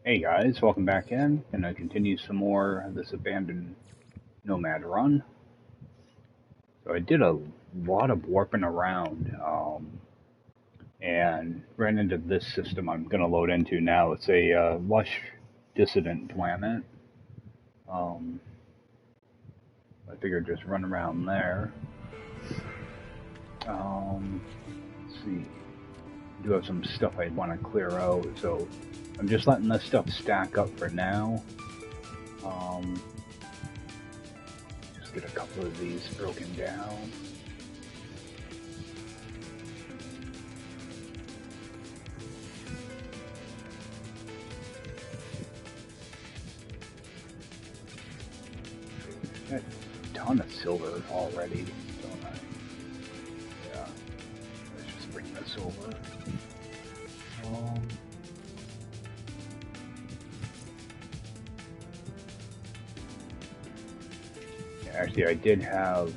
Hey guys, welcome back in. Gonna continue some more of this abandoned Nomad run. So I did a lot of warping around, and ran into this system I'm gonna load into now. It's a lush dissident planet. Um, I figured just run around there. Let's see. I do have some stuff I want to clear out, so I'm just letting this stuff stack up for now. Just get a couple of these broken down. Got a ton of silver already, don't I? Yeah. Let's just bring this over. Actually, I did have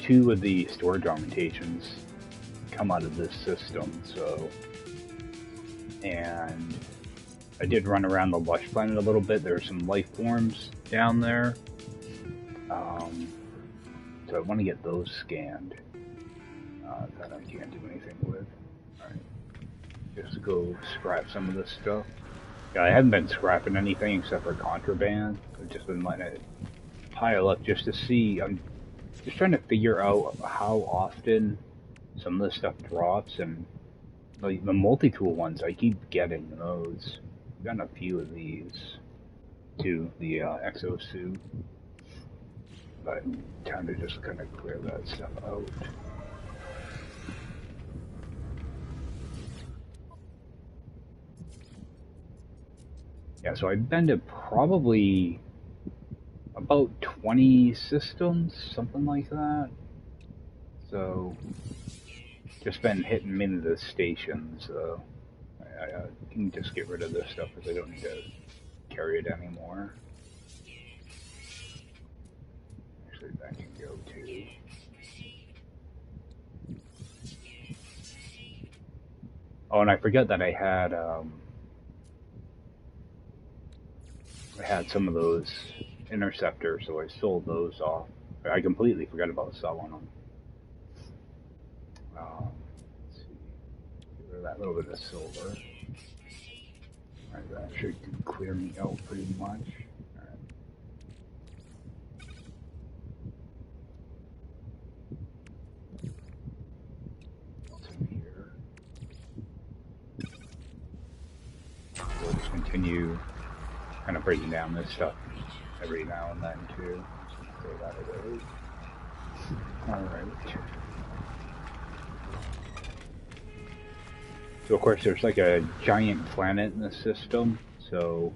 2 of the storage augmentations come out of this system, so. And I did run around the lush planet a little bit. There are some life forms down there. So I want to get those scanned. That I can't do anything with. Alright. Just go scrap some of this stuff. Yeah, I haven't been scrapping anything except for contraband. I've just been letting it pile up just to see. I'm just trying to figure out how often some of this stuff drops, and like the multi-tool ones, I keep getting those. I've gotten a few of these to the Exosuit, but time to just kind of clear that stuff out. Yeah, so I've been to probably about 20 systems, something like that. So, just been hitting many of the stations. I can just get rid of this stuff because I don't need to carry it anymore. Actually, that can go too. Oh, and I forgot that I had some of those interceptors, so I sold those off. I completely forgot about selling them. Let's see. Get rid of that little bit of silver. Alright, that should clear me out pretty much. Alright. What's in here? We'll just continue kind of breaking down this stuff every now and then too. Throw that away. Alright. So of course there's like a giant planet in the system, so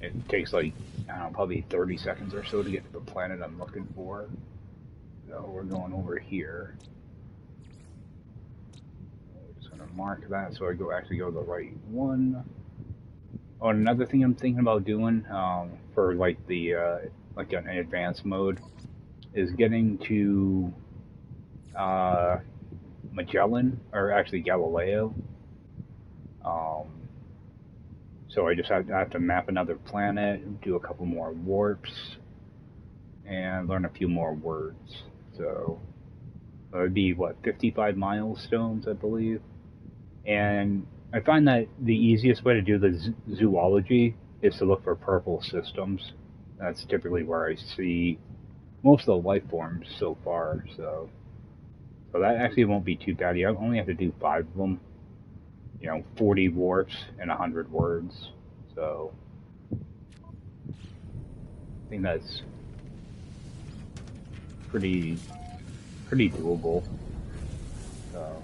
it takes like, I don't know, probably 30 seconds or so to get to the planet I'm looking for. So we're going over here. I'm just gonna mark that so I actually go to the right one. Oh, and another thing I'm thinking about doing for like the like an advanced mode is getting to Magellan, or actually Galileo. So I just have to map another planet, do a couple more warps, and learn a few more words. So it would be what, 55 milestones, I believe. And I find that the easiest way to do the zoology is to look for purple systems. That's typically where I see most of the life forms so far. So that actually won't be too bad. You only have to do 5 of them. 40 warps and 100 words. So I think that's pretty doable. So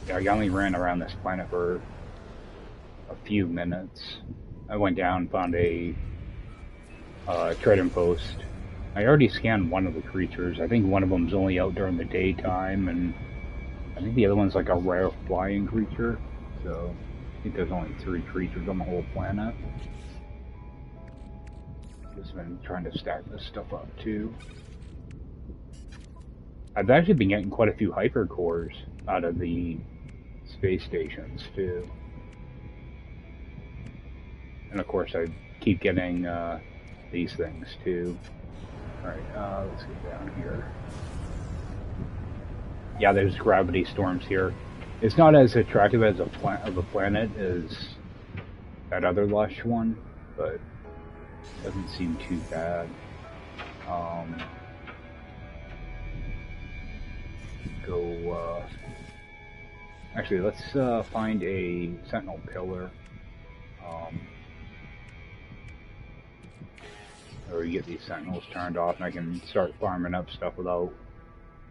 yeah, I only ran around this planet for a few minutes. I went down, found a trading post. I already scanned one of the creatures. I think one of them's only out during the daytime, and I think the other one's like a rare flying creature. So I think there's only 3 creatures on the whole planet. Just been trying to stack this stuff up too. I've actually been getting quite a few hyper cores out of the space stations too. And of course I keep getting these things too. Alright, let's get down here. Yeah, there's gravity storms here. It's not as attractive as a planet as that other lush one, but it doesn't seem too bad. Actually, let's find a sentinel pillar. Or we get these sentinels turned off and I can start farming up stuff without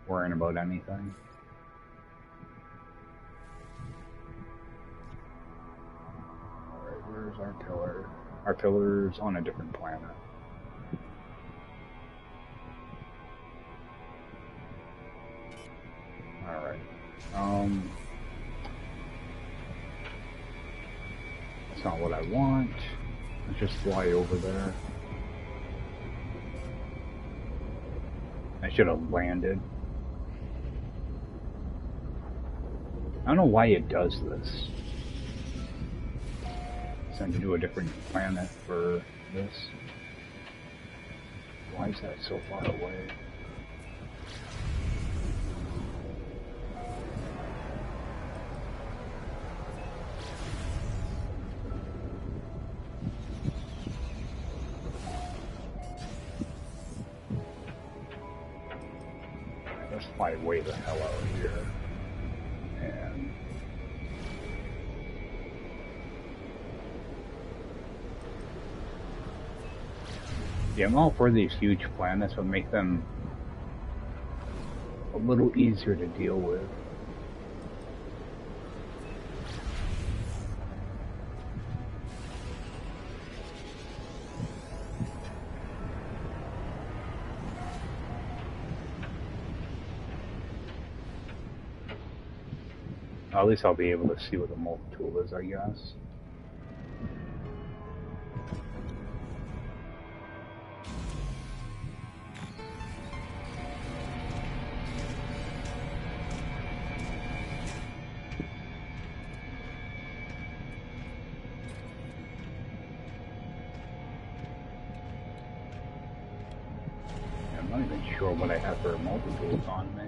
worrying about anything. Alright, where's our pillar? Our pillar's on a different planet. Alright. That's not what I want. Let's just fly over there. I should have landed. I don't know why it does this. Send you to a different planet for this. Why is that so far away? Let's fly way the hell out of here. And yeah, I'm all for these huge planets, but make them a little easier to deal with. At least I'll be able to see what the multi-tool is, I guess. I'm not even sure what I have for multi-tools on me.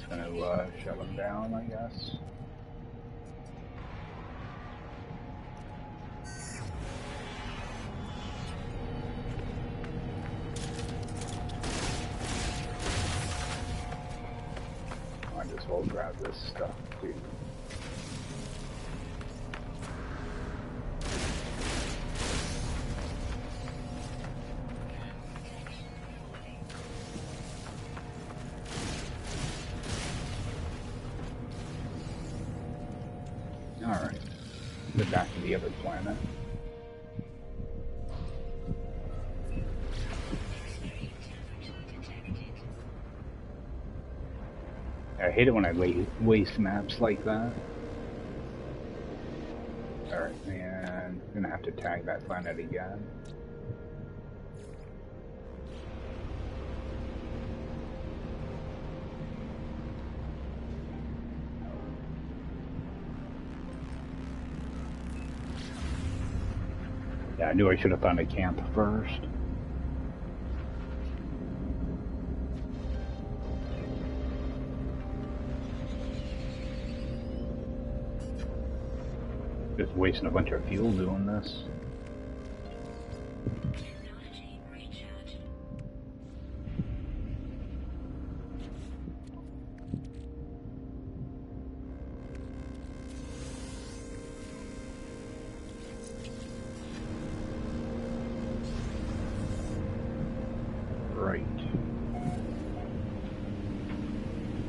Gonna shut them down, I guess. Might as well grab this stuff too. Alright, get back to the other planet. I hate it when I waste maps like that. Alright, and I'm gonna have to tag that planet again. Yeah, I knew I should have found a camp first. Just wasting a bunch of fuel doing this.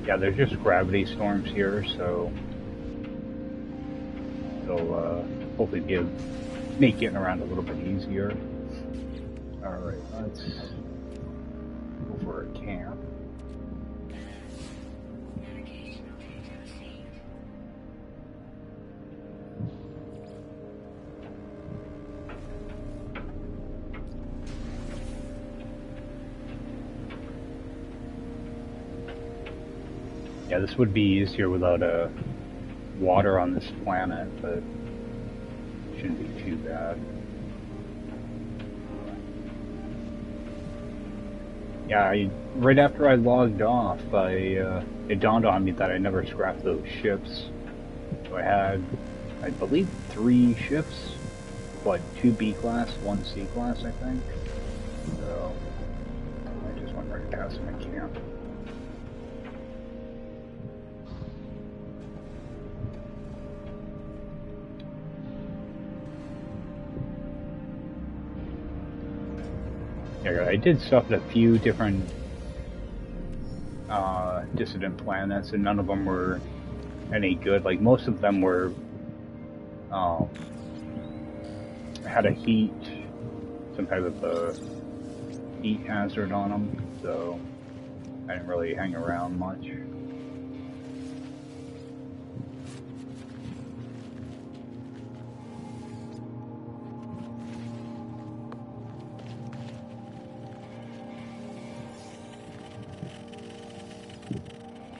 Yeah, there's just gravity storms here, so it'll hopefully make getting around a little bit easier. Alright, let's go for a camp. Yeah, this would be easier without water on this planet, but it shouldn't be too bad. Yeah, right after I logged off, it dawned on me that I never scrapped those ships. So I had, I believe, 3 ships. What, 2 B class, 1 C class, I think. So I just went right past my camp. Yeah, I did stuff at a few different dissident planets, and none of them were any good. Like, most of them were had a heat, some type of a heat hazard on them, so I didn't really hang around much.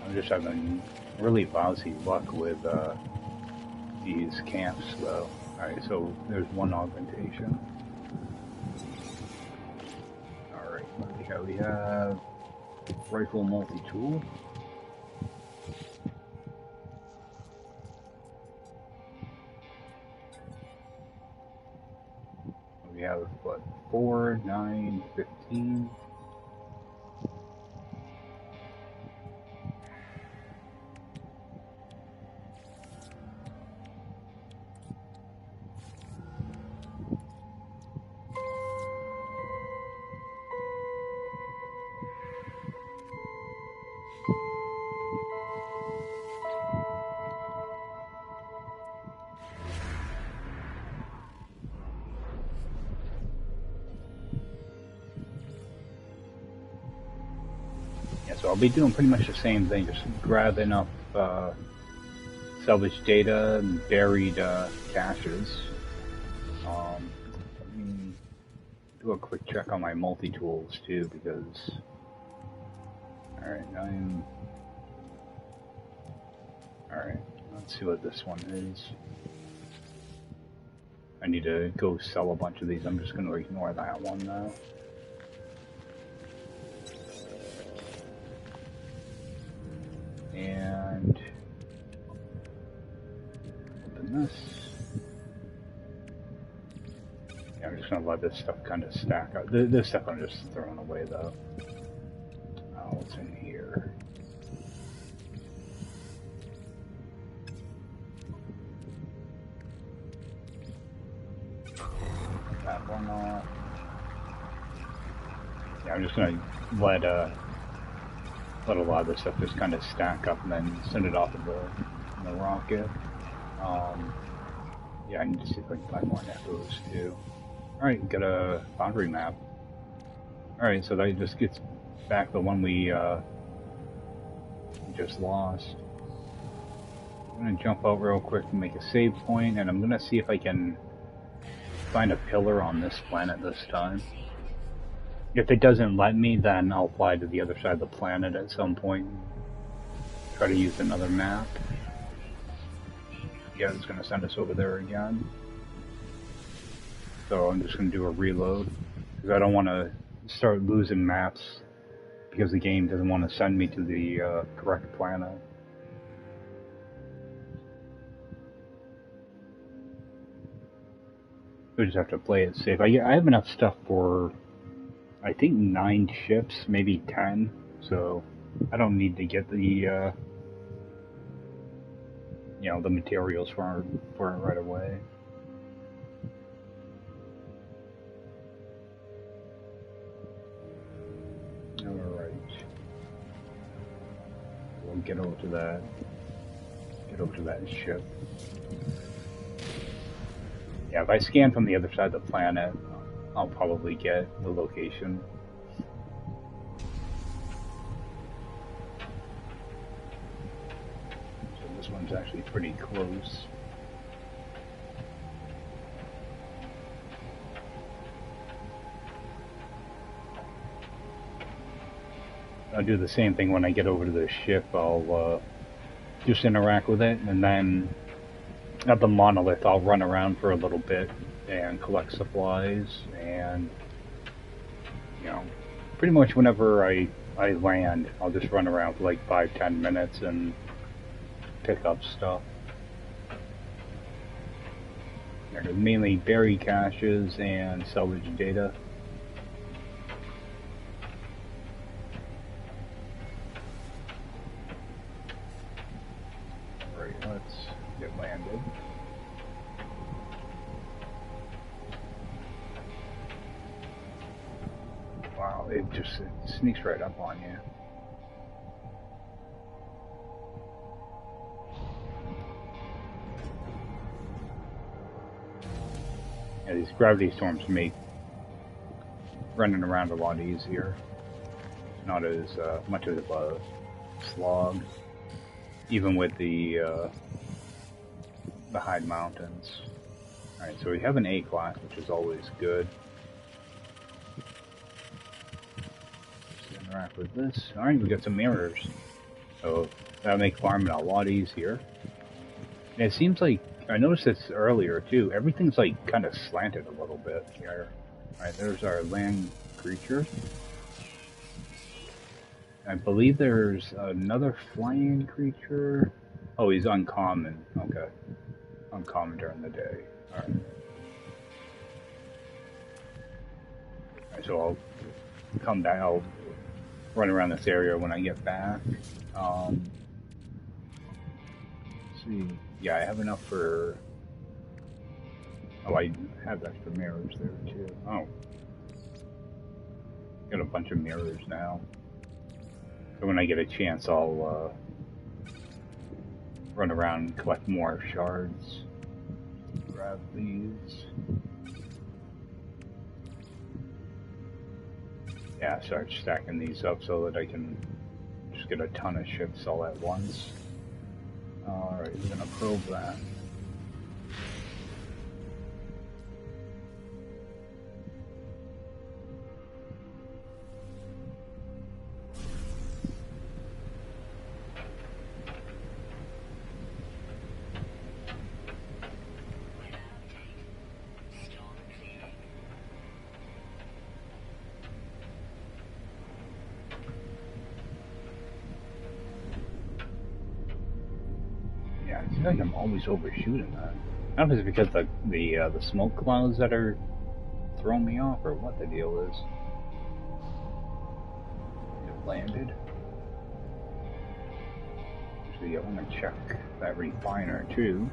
I'm just having really lousy luck with these camps, though. Alright, so there's one augmentation. Alright, what do we have? We have rifle multi-tool. We have, what, 4, 9, 15. So I'll be doing pretty much the same thing, just grab enough salvage data and buried caches. Let me do a quick check on my multi-tools too, because alright, let's see what this one is. I need to go sell a bunch of these. I'm just going to ignore that one now. And open this. Yeah, I'm just gonna let this stuff kind of stack up. This stuff I'm just throwing away though. What's in here? That one off. Yeah, I'm just gonna let a lot of this stuff just kind of stack up and then send it off in the rocket. Yeah, I need to see if I can find more echoes too. Alright, got a boundary map. Alright, so that just gets back the one we just lost. I'm gonna jump out real quick and make a save point, and I'm gonna see if I can find a pillar on this planet this time. If it doesn't let me, then I'll fly to the other side of the planet at some point and try to use another map. Yeah, it's going to send us over there again. So I'm just going to do a reload, because I don't want to start losing maps because the game doesn't want to send me to the correct planet. We just have to play it safe. I have enough stuff for, I think, 9 ships, maybe 10, so I don't need to get the, you know, the materials for it right away. Alright. We'll get over to that ship. Yeah, if I scan from the other side of the planet, I'll probably get the location. So this one's actually pretty close. I'll do the same thing when I get over to the ship. I'll just interact with it, and then at the monolith, I'll run around for a little bit and collect supplies, and you know, pretty much whenever I land, I'll just run around for like 5-10 minutes and pick up stuff. They're mainly buried caches and salvage data. Alright, let's get landed. Wow, it sneaks right up on you. Yeah, these gravity storms make running around a lot easier. It's not as much of a slog, even with the high mountains. Alright, so we have an A class, which is always good. Just interact with this. Alright, we got some mirrors. So that'll make farming a lot easier. And it seems like, I noticed this earlier too, everything's like kind of slanted a little bit here. Alright, there's our land creature. I believe there's another flying creature. Oh, he's uncommon. Okay. Uncommon during the day. Alright. Alright, so I'll come back, I'll run around this area when I get back. Let's see. Yeah, I have enough for... Oh, I have extra mirrors there too. Oh. Got a bunch of mirrors now. So when I get a chance, I'll run around and collect more shards. Grab these. Yeah, start stacking these up so that I can just get a ton of ships all at once. Alright, we're gonna probe that. I feel like I'm always overshooting that. I don't know if it's because the smoke clouds that are throwing me off, or what the deal is. It landed. Actually, I want to check that refiner too.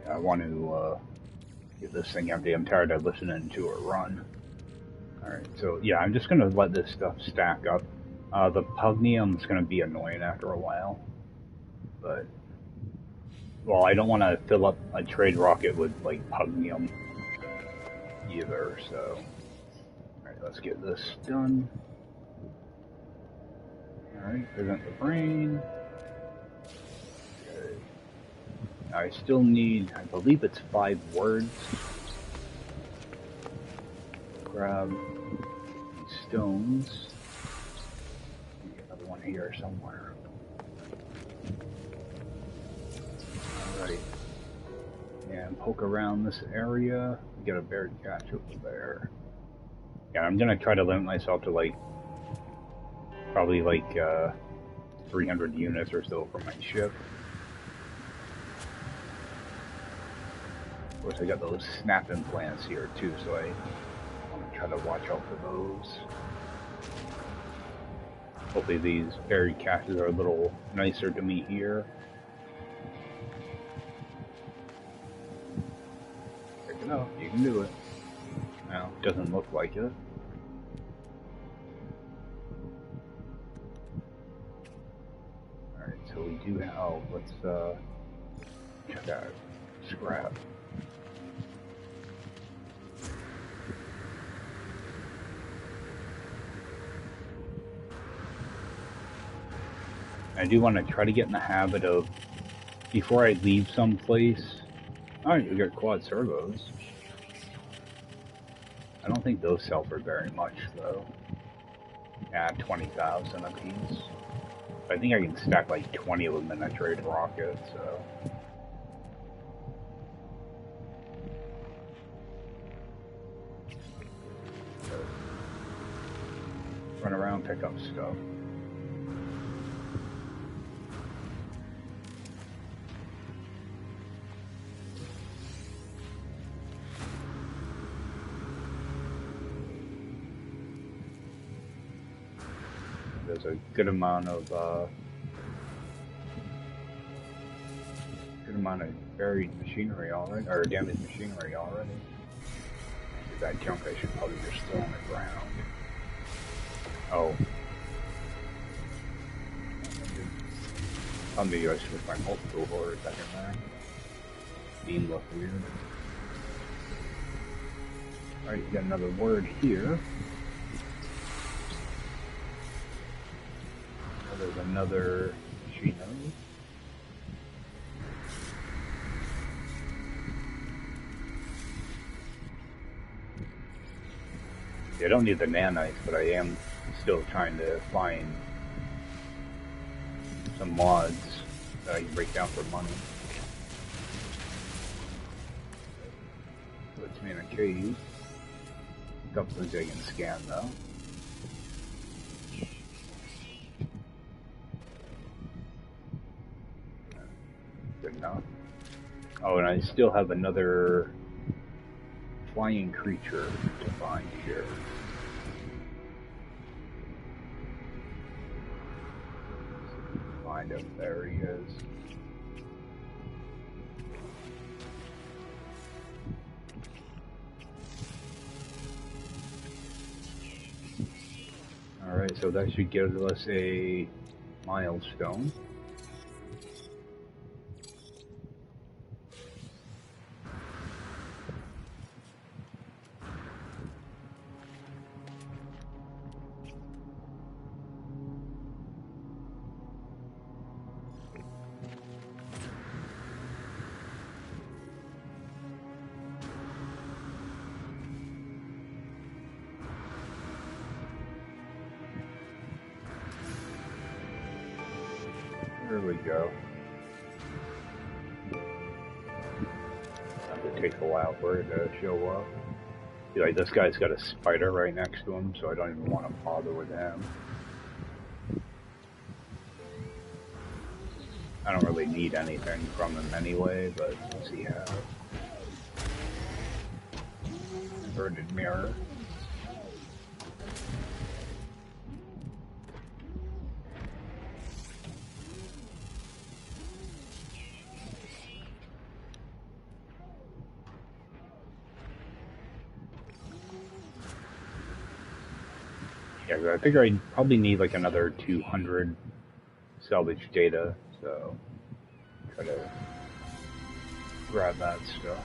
I want to get this thing empty. I'm tired of listening to it run. Alright, so yeah, I'm just going to let this stuff stack up. The pugnium's going to be annoying after a while, but, well, I don't want to fill up a trade rocket with, like, pugnium either, so, alright, let's get this done. Alright, prevent the brain. Okay. I still need, I believe it's 5 words. Grab these stones. One here somewhere. Alright. And poke around this area. Get a buried cache over there. Yeah, I'm gonna try to limit myself to like probably like 300 units or so for my ship. Of course, I got those snap implants here too, so I want to try to watch out for those. Hopefully these buried caches are a little nicer to me here. Check it out, you can do it. Well, it doesn't look like it. Alright, so we do have, oh, let's check out scrap. I do want to try to get in the habit of, before I leave someplace, alright, we got quad servos. I don't think those sell for very much though. Yeah, 20,000 a piece. I think I can stack like 20 of them in a trade rocket, so. Run around, pick up stuff. There's a good amount of buried machinery already, or damaged machinery already. That junk I should probably just throw on the ground. Oh. Maybe I switch my multiple for a second there. Beam look weird. Alright, you got another word here. Oh, there's another machinery. I don't need the nanites, but I am still trying to find some mods that I can break down for money. Puts me in a cave. A couple things I can scan though. Good enough. Oh, and I still have another flying creature to find here. Find him. There he is. Alright, so that should give us a milestone. There we go. It takes a while for it to show up. See, like this guy's got a spider right next to him, so I don't even want to bother with him. I don't really need anything from him anyway, but let's see how. Inverted mirror. Yeah, I figure I probably need like another 200 salvage data, so try to grab that stuff.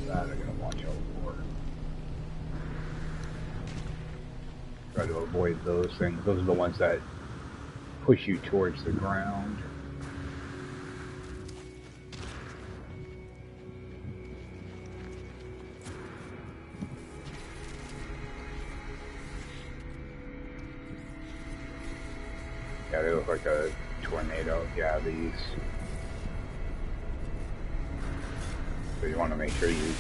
That I gotta watch out for. Try to avoid those things. Those are the ones that push you towards the ground. Yeah, they look like a tornado. Yeah, these. So you want to make sure you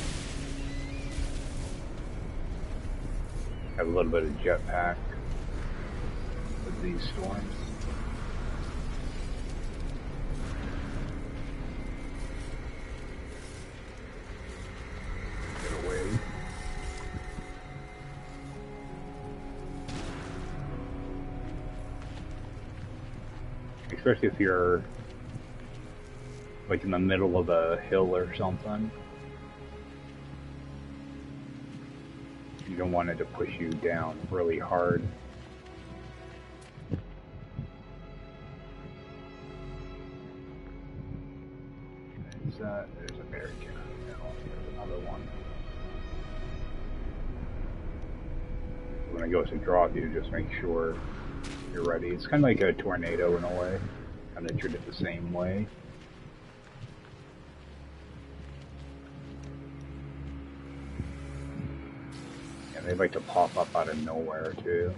have a little bit of jetpack with these storms. Get away. Especially if you're like in the middle of a hill or something. You don't want it to push you down really hard. There's a bear can. There's another one. When I it goes to drop you, just make sure you're ready. It's kind of like a tornado in a way. Kind of treat it the same way. And they like to pop up out of nowhere too.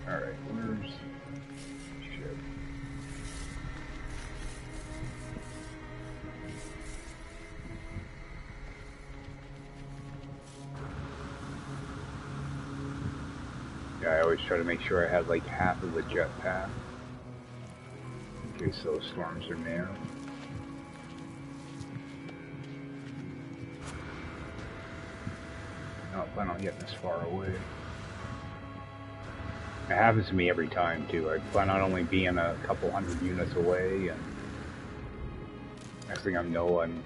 Alright, where's ship? Yeah, I always try to make sure I have like half of the jetpack in case those storms are near. I don't plan on getting this far away. It happens to me every time too. I plan on only being a couple hundred units away, and next thing I know, I'm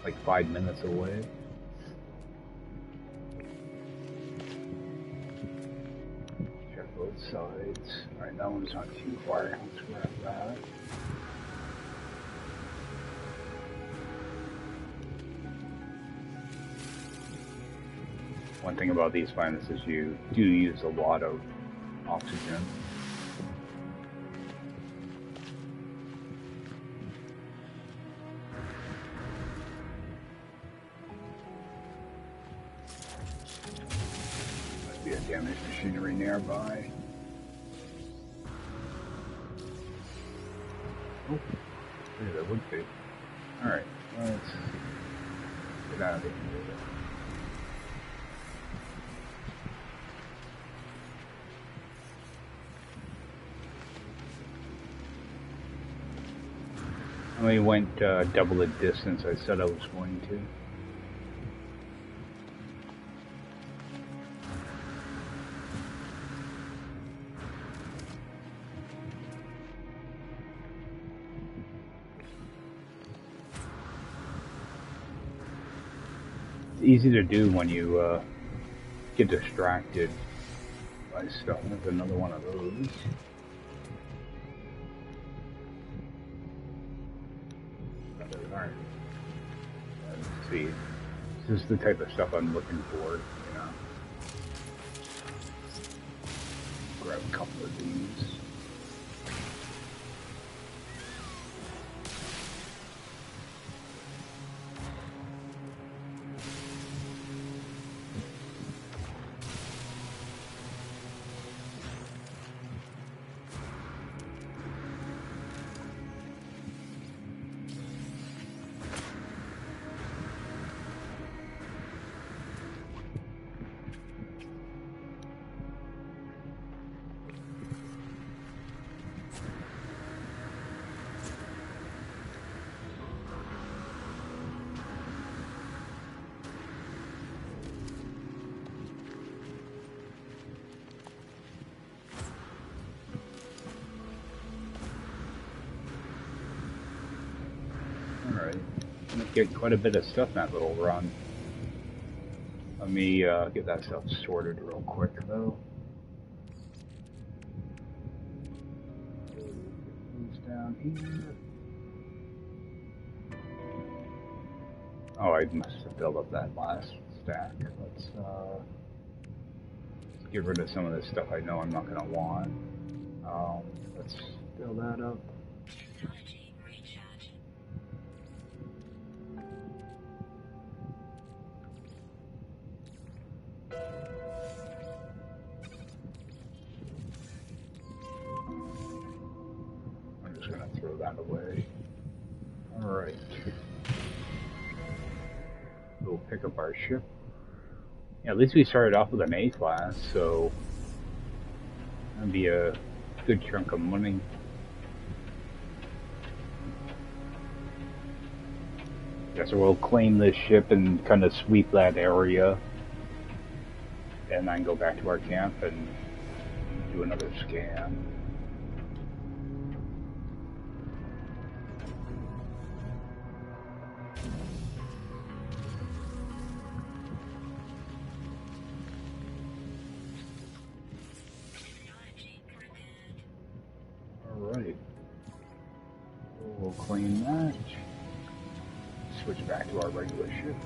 like 5 minutes away. Check both sides. Alright, that one's not too far. Let's grab that. One thing about these planets is you do use a lot of oxygen. Might be a damaged machinery nearby. Oh, yeah, that would be. Alright, let's get out of here. I only went double the distance I said I was going to. It's easy to do when you get distracted by stuff. There's another one of those. Let's see. This is the type of stuff I'm looking for, you know. Grab a couple of these. Get quite a bit of stuff in that little run. Let me get that stuff sorted real quick though. Who's down here? Oh, I must have filled up that last stack. Let's get rid of some of this stuff I know I'm not going to want. Let's fill that up. Away. Alright. We'll pick up our ship. Yeah, at least we started off with an A class, so that'd be a good chunk of money. Yeah, so we'll claim this ship and kind of sweep that area, and then go back to our camp and do another scan. Alright. We'll claim that. Switch back to our regular ship.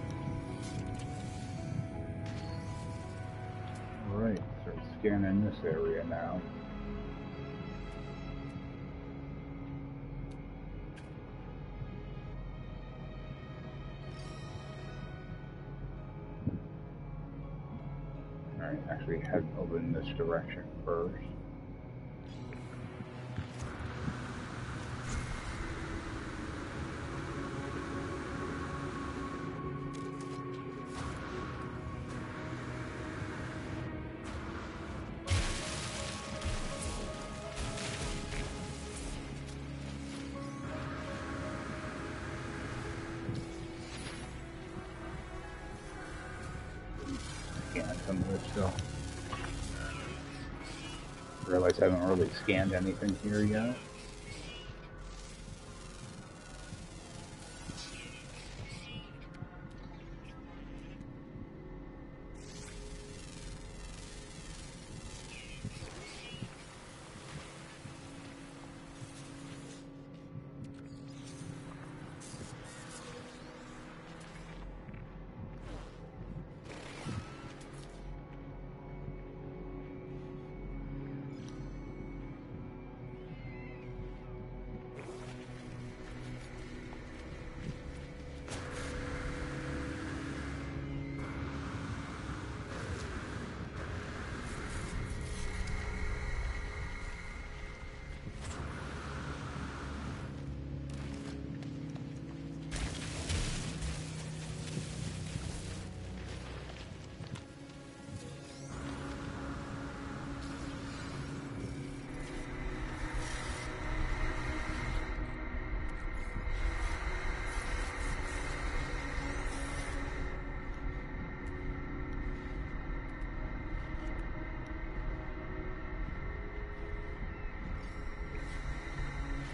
Alright, start scanning this area now. Alright, actually head over in this direction first. Some of this stuff. Realize I haven't really scanned anything here yet.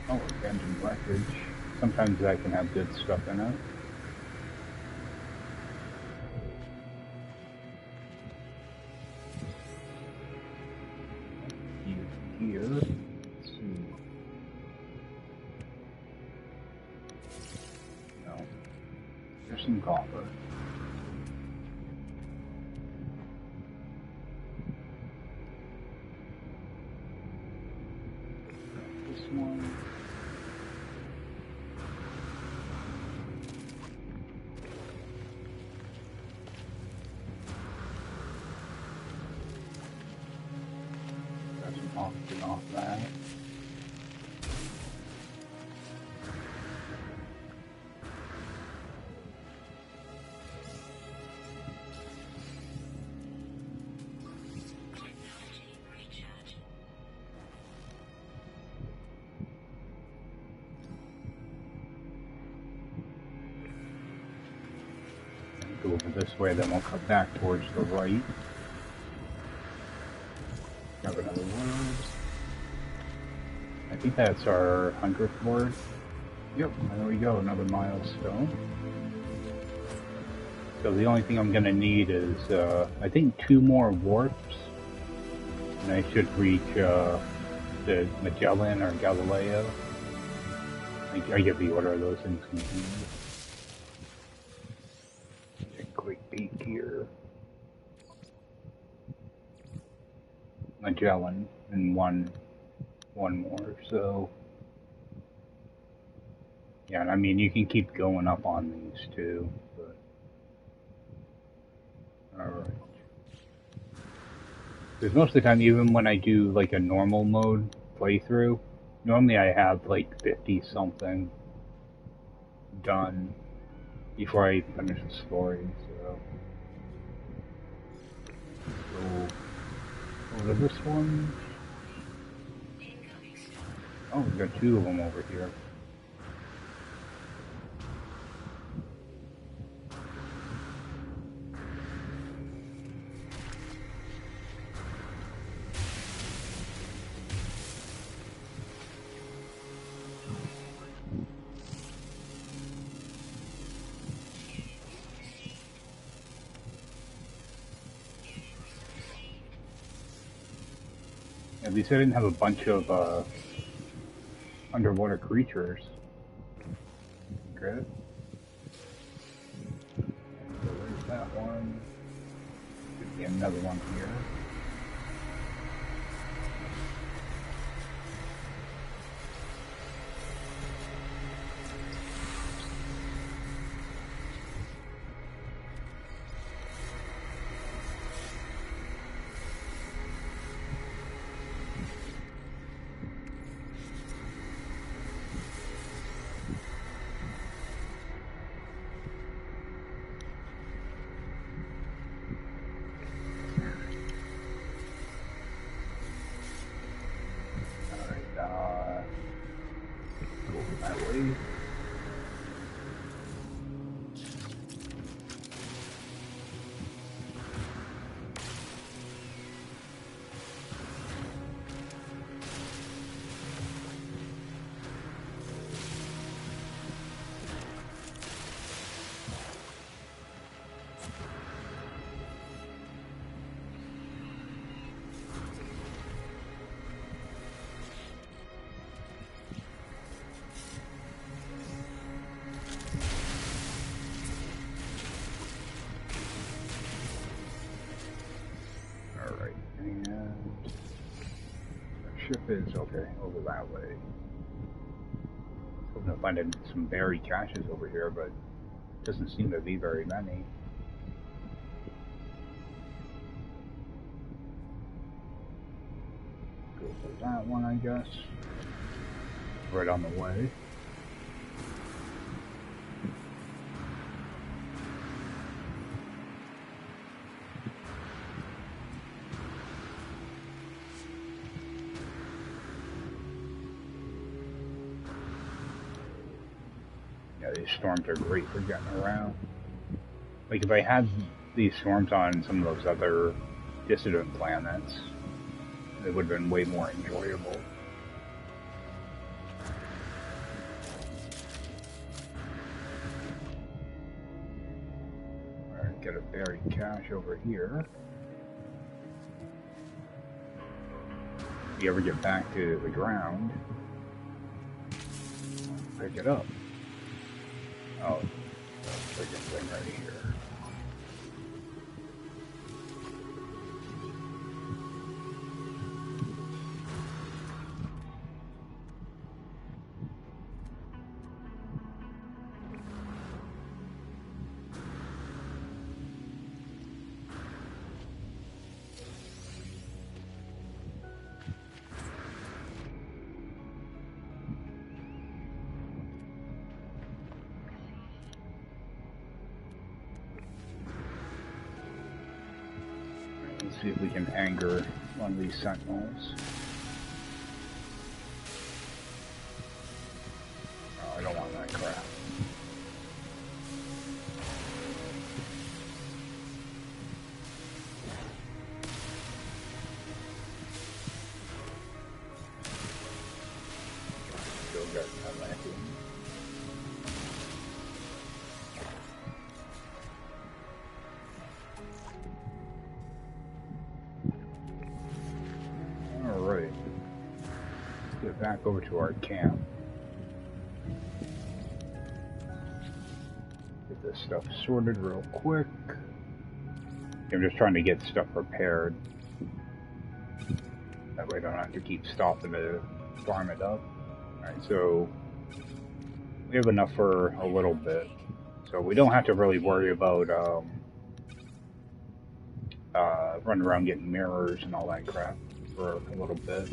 Oh, abandoned wreckage. Sometimes that can have good stuff in it. Here. Let's see. No. There's some copper. This one. Off that. Go over this way, then we'll cut back towards the right. Grab another word. I think that's our 100th word. Yep, there we go, another milestone. So the only thing I'm going to need is, I think 2 more warps. And I should reach the Magellan or Galileo. I get the order of those things confused. Take a quick peek here. Magellan and one more, so yeah, and I mean you can keep going up on these too, but alright. Because most of the time, even when I do like a normal mode playthrough, normally I have like 50 something done before I finish the story, so over to this one. Oh, we got 2 of them over here. At least I didn't have a bunch of underwater creatures. Good. So there's that one. Could be another one here. Ship is okay over that way. Hoping to find some buried caches over here, but doesn't seem to be very many. Go for that one, I guess. Right on the way. These storms are great for getting around. Like if I had these storms on some of those other dissident planets, it would have been way more enjoyable. Alright, get a buried cache over here. If you ever get back to the ground, pick it up. Oh, freaking thing right here. Let's see if we can anger one of these sentinels. Oh, I don't want that crap. Still got that lacking. Back over to our camp. Get this stuff sorted real quick. I'm just trying to get stuff prepared. That way I don't have to keep stopping to farm it up. Alright, so we have enough for a little bit. So we don't have to really worry about running around getting mirrors and all that crap for a little bit.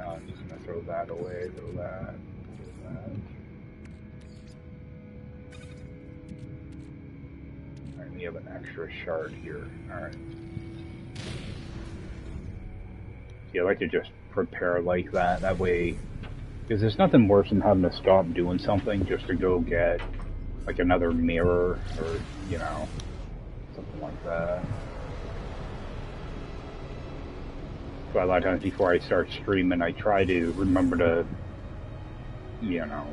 I'm just going to throw that away, throw that. Alright, we have an extra shard here. Alright. Yeah, I like to just prepare like that. That way, because there's nothing worse than having to stop doing something just to go get, like, another mirror or, you know, something like that. So a lot of times before I start streaming, I try to remember to, you know,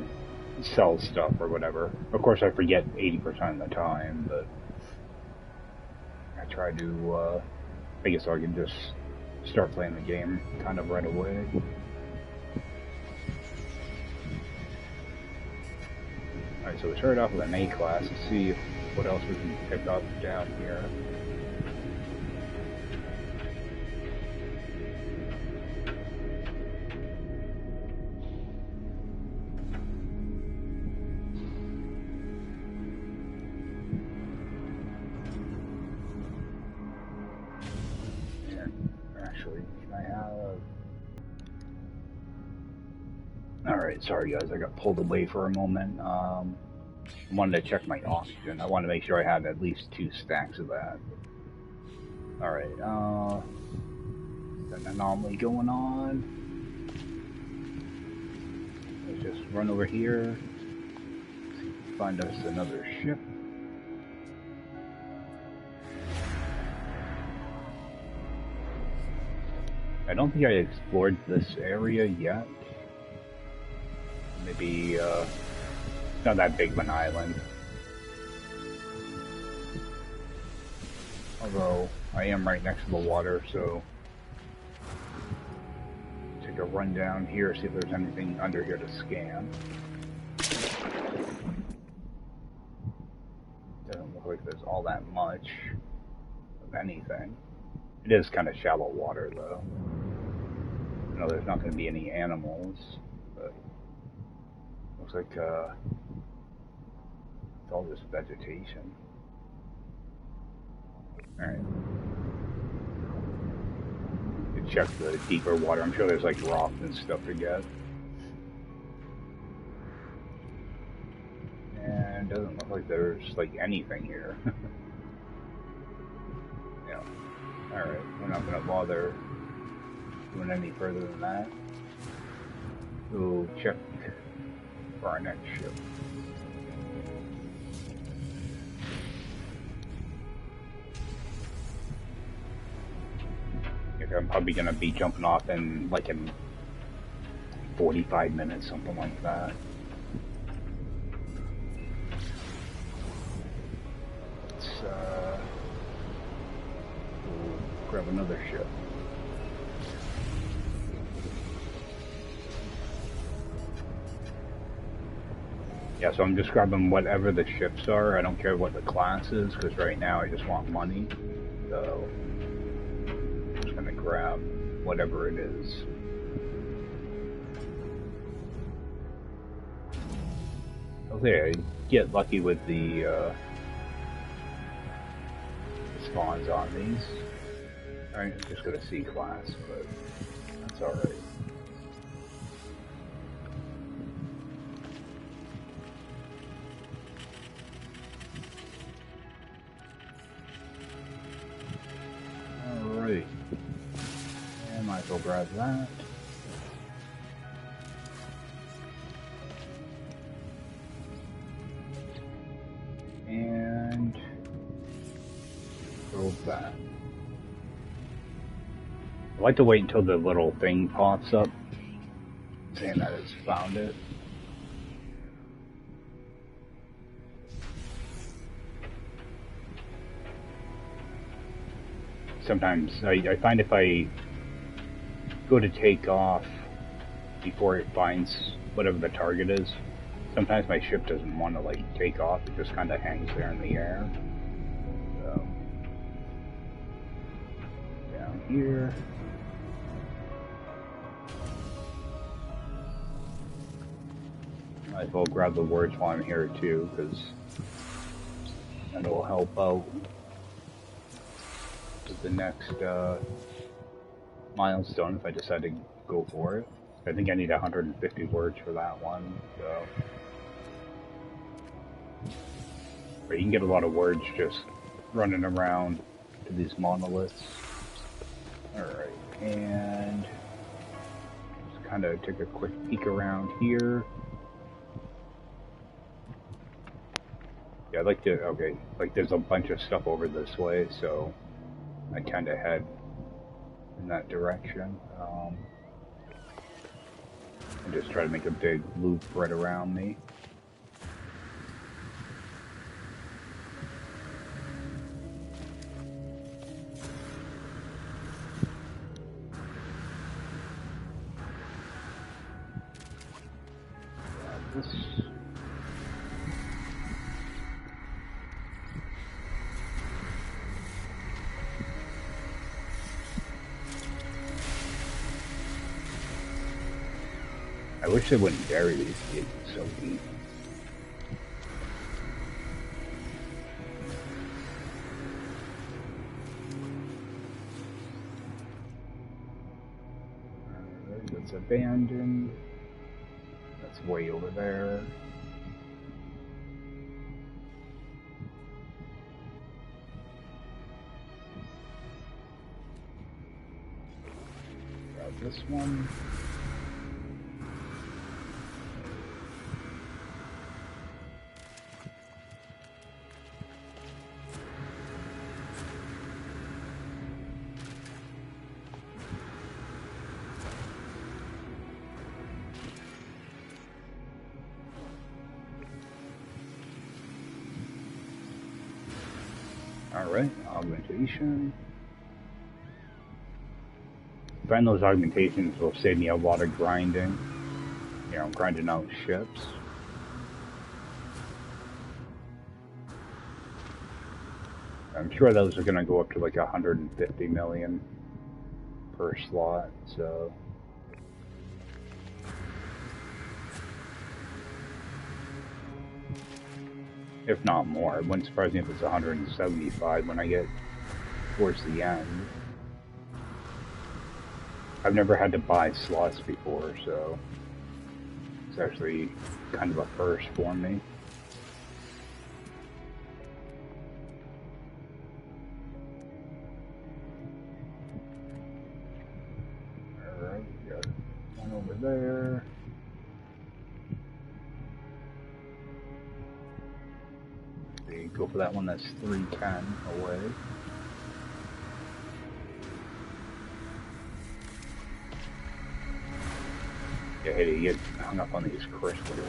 sell stuff or whatever. Of course, I forget 80% of the time, but I try to, I guess I can just start playing the game kind of right away. So we started off with an A class. Let's see what else we can pick up down here. Actually, can I have... Alright, sorry guys, I got pulled away for a moment. I wanted to check my oxygen. I wanted to make sure I had at least 2 stacks of that. Alright, an anomaly going on. Let's just run over here. Find us another ship. I don't think I explored this area yet. Maybe, it's not that big of an island. Although, I am right next to the water, so... Take a run down here, see if there's anything under here to scan. Doesn't look like there's all that much of anything. It is kind of shallow water, though. I know there's not going to be any animals, but... Looks like, it's all just vegetation. Alright. You check the deeper water. I'm sure there's like rocks and stuff to get. And it doesn't look like there's like anything here. Yeah. Alright, we're not gonna bother doing any further than that. We'll check for our next ship. I'm probably gonna be jumping off in like in 45 minutes, something like that. Let's we'll grab another ship. Yeah, so I'm just grabbing whatever the ships are. I don't care what the class is, because right now I just want money. So I'm just gonna grab whatever it is. Okay, I get lucky with the spawns on these. Alright, I'm just gonna C class, but that's alright. Alright. And might as well grab that. And throw that. I like to wait until the little thing pops up saying that it's found it. Sometimes I find if I go to take off before it finds whatever the target is, sometimes my ship doesn't want to like take off, it just kind of hangs there in the air. So, down here. Might as well grab the words while I'm here too, because that'll help out with the next milestone if I decide to go for it. I think I need 150 words for that one, so. But you can get a lot of words just running around to these monoliths. Alright, and just kind of take a quick peek around here. Yeah, I'd like to, okay, like there's a bunch of stuff over this way, so I kind of head in that direction. And just try to make a big loop right around me. This I wish they wouldn't bury these kids. It's so deep. That's abandoned. That's way over there. Grab this one. Alright, augmentation. Find those augmentations will save me a lot of grinding. You know, grinding out ships. I'm sure those are going to go up to like 150 million per slot, so... If not more. It wouldn't surprise me if it's 175 when I get towards the end. I've never had to buy slots before, so it's actually kind of a first for me. Alright, got one over there. Go for that one that's 310 away. Yeah, hey, you get hung up on these crystals.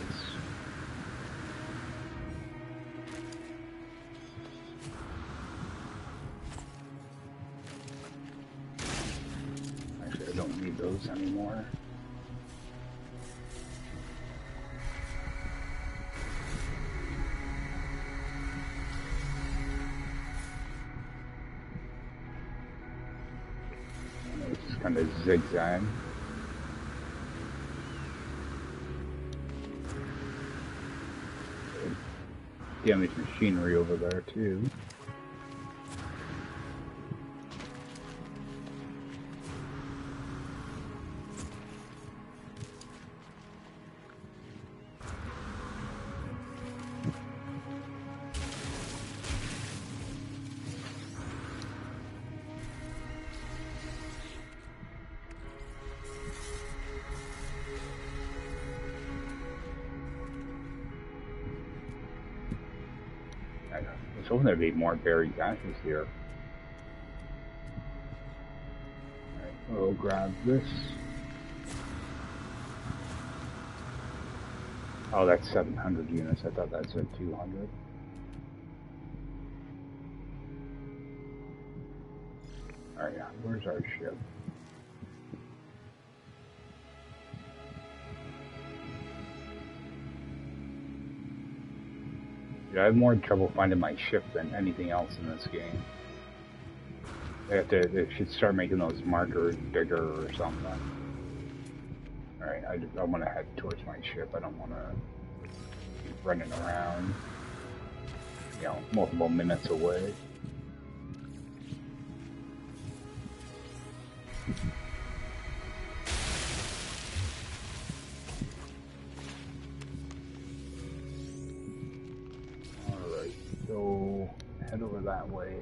Actually, I don't need those anymore. Kind of zigzag. Damaged machinery over there too. I was hoping there'd be more buried ashes here. Alright, we'll grab this. Oh, that's 700 units. I thought that said 200. Alright, yeah, where's our ship? I have more trouble finding my ship than anything else in this game. They should start making those markers bigger or something. Alright, I want to head towards my ship. I don't want to keep running around, you know, multiple minutes away. So head over that way.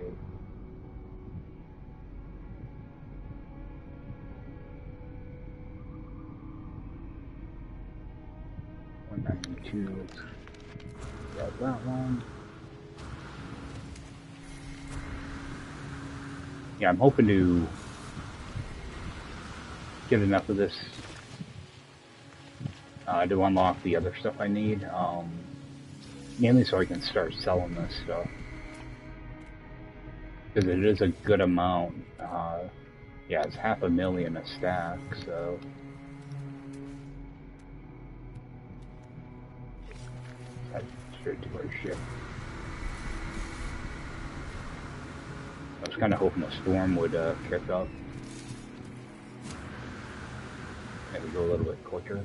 $192. Grab that one. Yeah, I'm hoping to get enough of this to unlock the other stuff I need. Mainly so I can start selling this stuff. Because it is a good amount. Yeah, it's 500,000 a stack, so... Head straight to our ship. I was kind of hoping a storm would kick up. Maybe go a little bit quicker.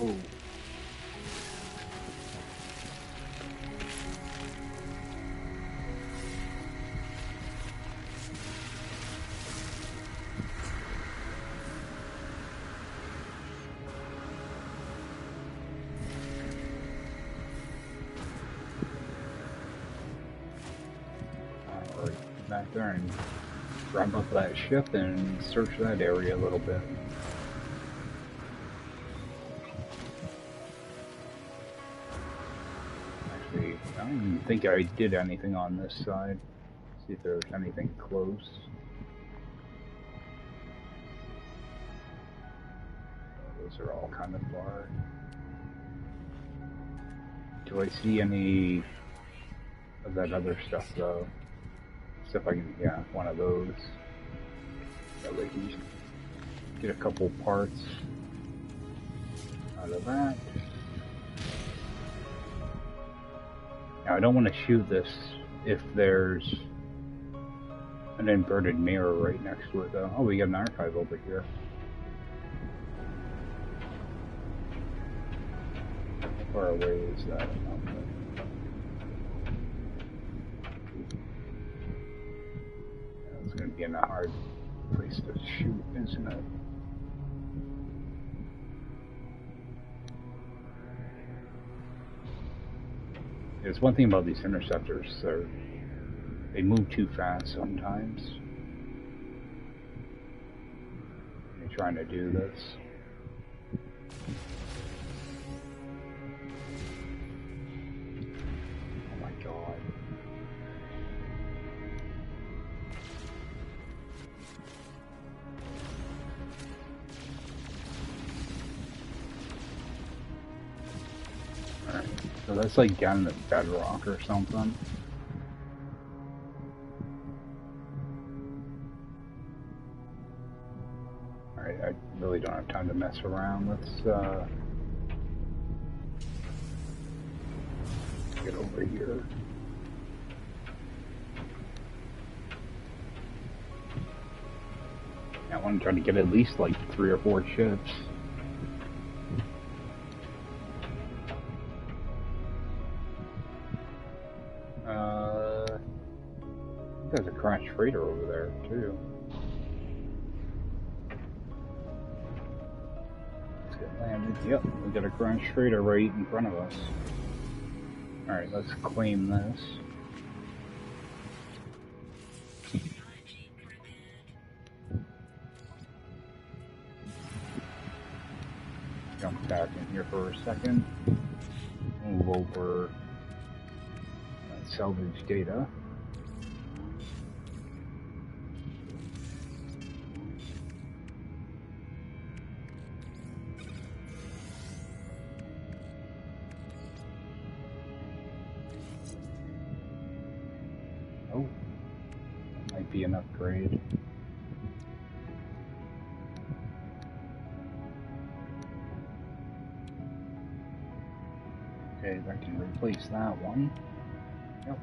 Oh. Back there and grab up that ship and search that area a little bit. Actually, I don't even think I did anything on this side. See if there's anything close. Those are all kind of far. Do I see any of that other stuff though? See if I can, yeah, one of those. That way I can get a couple parts out of that. Now I don't want to shoot this if there's an inverted mirror right next to it though. Oh, we got an archive over here. How far away is that? It's going to be in a hard place to shoot, isn't it? There's one thing about these interceptors, they move too fast sometimes. When you're trying to do this. Oh my god. So that's like down in the bedrock or something. Alright, I really don't have time to mess around. Let's get over here. I want to try to get at least like 3 or 4 ships. There's a crash freighter over there, too. Let's get landed. Yep, we got a crash freighter right in front of us. Alright, let's claim this. Jump back in here for a second. Move over salvage data. Oh, that might be an upgrade. Okay, that can replace that one. Yep.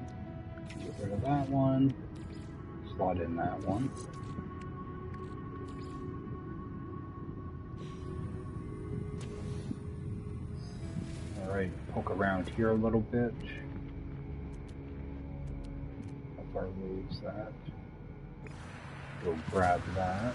Get rid of that one. Slot in that one. Alright, poke around here a little bit. How far away is that? Go grab that.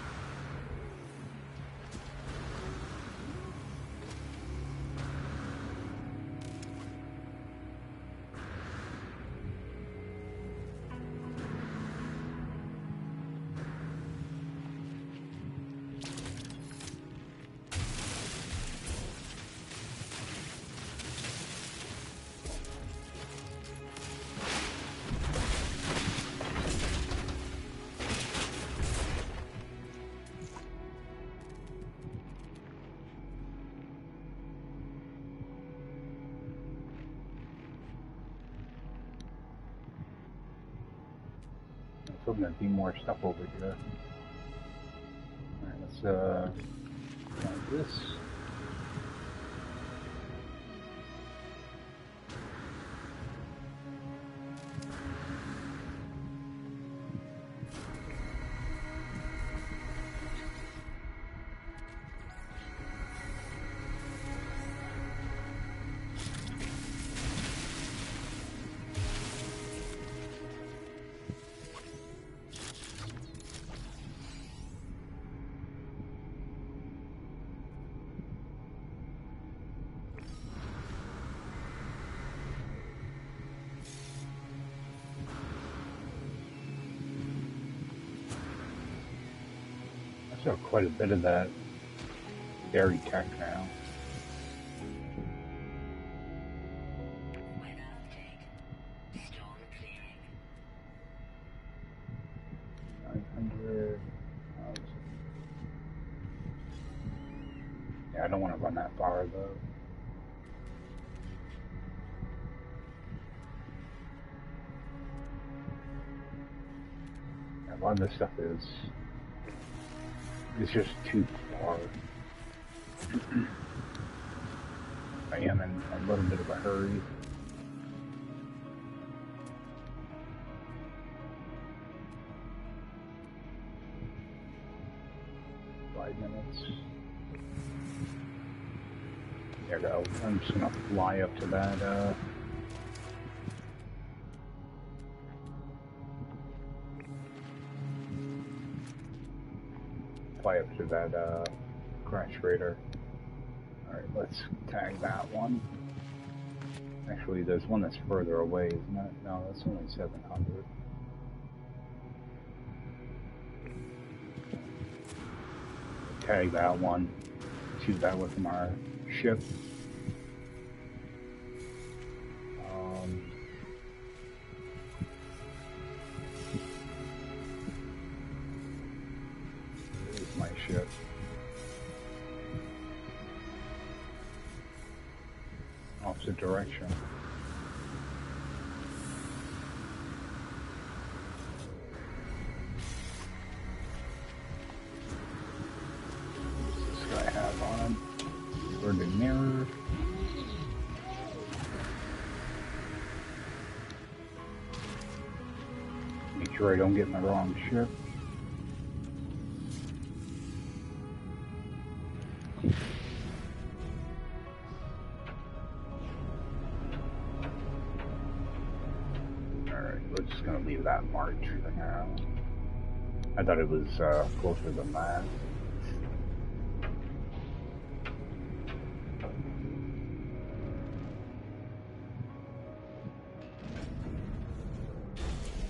Still gonna be more stuff over here. Alright, let's try this. Saw quite a bit of that dairy tech now. Yeah, I don't want to run that far though. A lot of this stuff is just too far. I am in a little bit of a hurry. There we go. I'm just gonna fly up to that, crash raider. Alright, let's tag that one. Actually, there's one that's further away, isn't it? No, that's only 700. Tag that one. Shoot that with from our ship. Here's my ship. Opposite direction. What's this guy have on him? Inverted mirror. Make sure I don't get in the wrong ship. That march for now. I thought it was closer than that.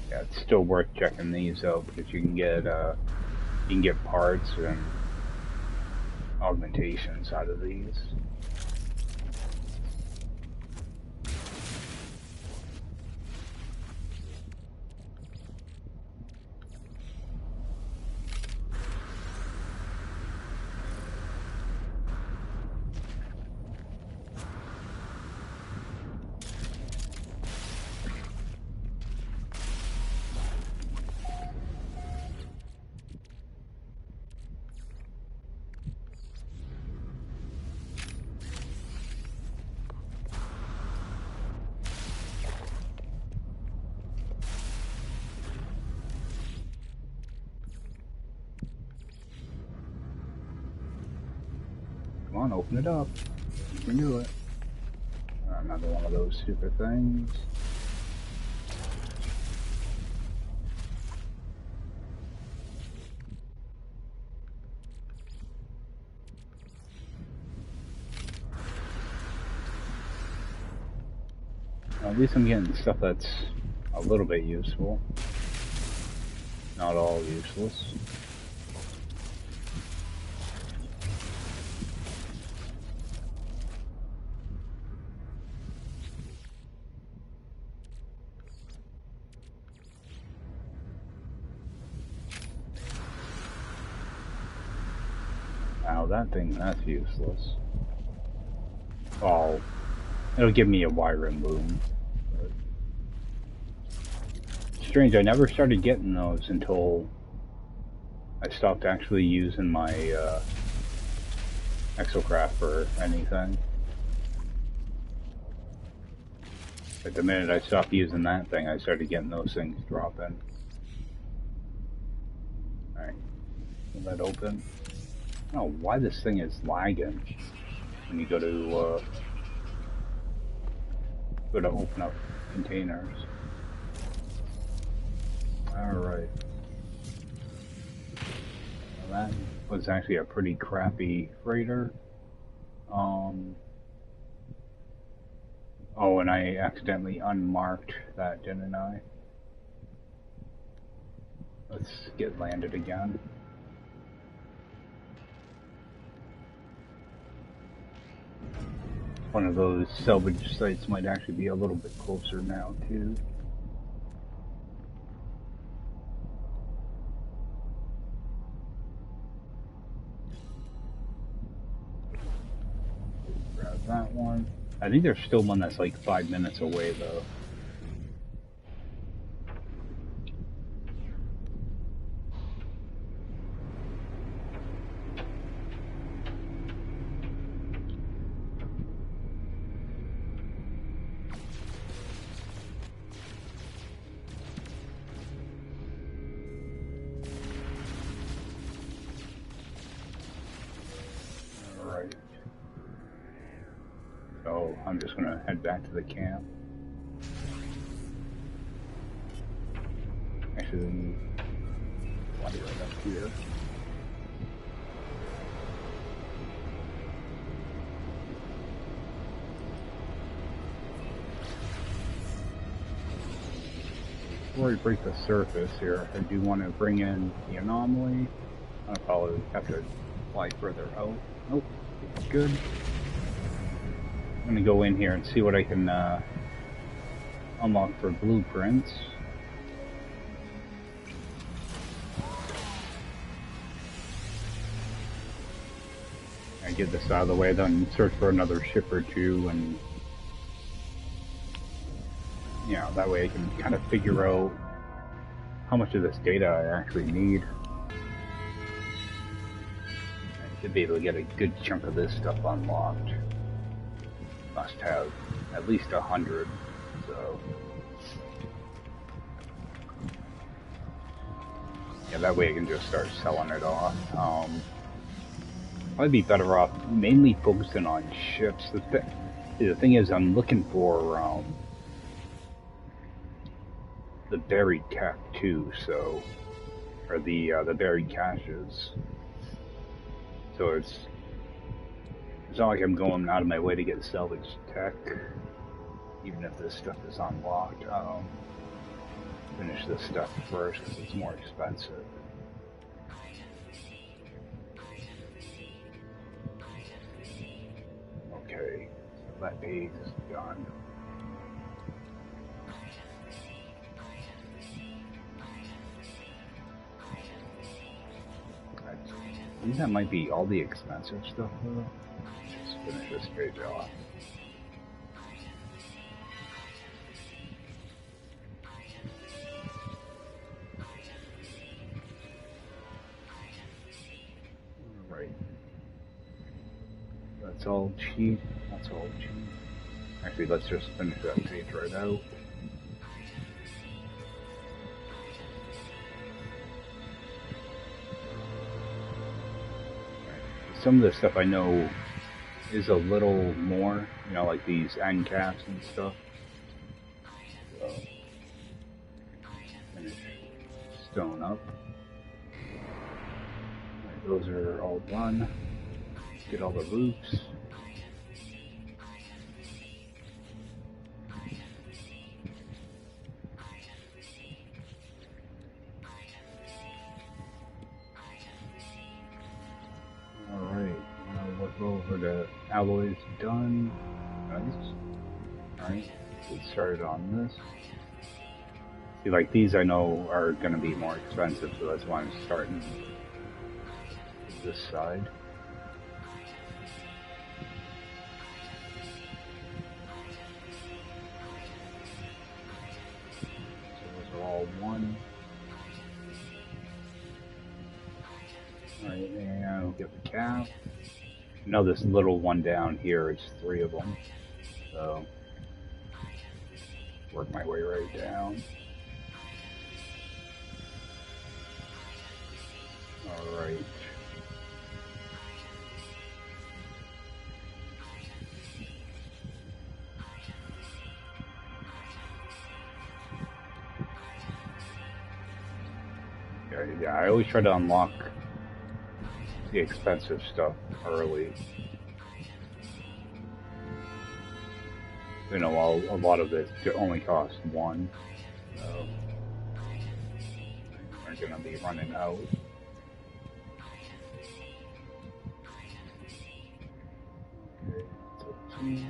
Yeah, it's still worth checking these out because you can get parts and augmentations out of these. Come on, open it up. You can do it. Another one of those stupid things. At least I'm getting stuff that's a little bit useful. Not all useless. Now that thing, that's useless. Oh, it'll give me a wiring boom. Strange, I never started getting those until I stopped actually using my Exocraft for anything. But the minute I stopped using that thing, I started getting those things dropping. Alright, will that open? I don't know why this thing is lagging when you go to open up containers. Alright. Well, that was actually a pretty crappy freighter. Oh, and I accidentally unmarked that, didn't I? Let's get landed again. One of those salvage sites might actually be a little bit closer now, too. Grab that one. I think there's still one that's like 5 minutes away, though. So I'm just going to head back to the camp. Actually, I'll be right up here. Before we break the surface here, I do want to bring in the anomaly. I'll probably have to fly further out. Nope, it's good. I'm going to go in here and see what I can unlock for blueprints. I get this out of the way, then search for another ship or two, and you know, that way I can kind of figure out how much of this data I actually need. I should be able to get a good chunk of this stuff unlocked. Must have at least 100, so yeah, that way I can just start selling it off. I'd be better off mainly focusing on ships. The thing is, I'm looking for the buried cap too, so, or the buried caches. So it's not like I'm going out of my way to get salvage tech, even if this stuff is unlocked. Finish this stuff first because it's more expensive. Okay, so that page is done. I think that might be all the expensive stuff though. Just finish this page off. Alright. That's all cheap. That's all cheap. Actually, let's just finish that page right out. Some of the stuff I know is a little more, you know, like these end caps and stuff. So, finish stone up. Right, those are all done. Get all the roofs. Over the alloys done. Nice. Alright, get started on this. See, like these I know are going to be more expensive, so that's why I'm starting this side. So those are all one. Alright, and I'll get the cap. Now this little one down here is 3 of them, so work my way right down. Alright. Yeah, I always try to unlock the expensive stuff early. You know, a lot of it only costs 1, so we're gonna be running out. Okay, 15.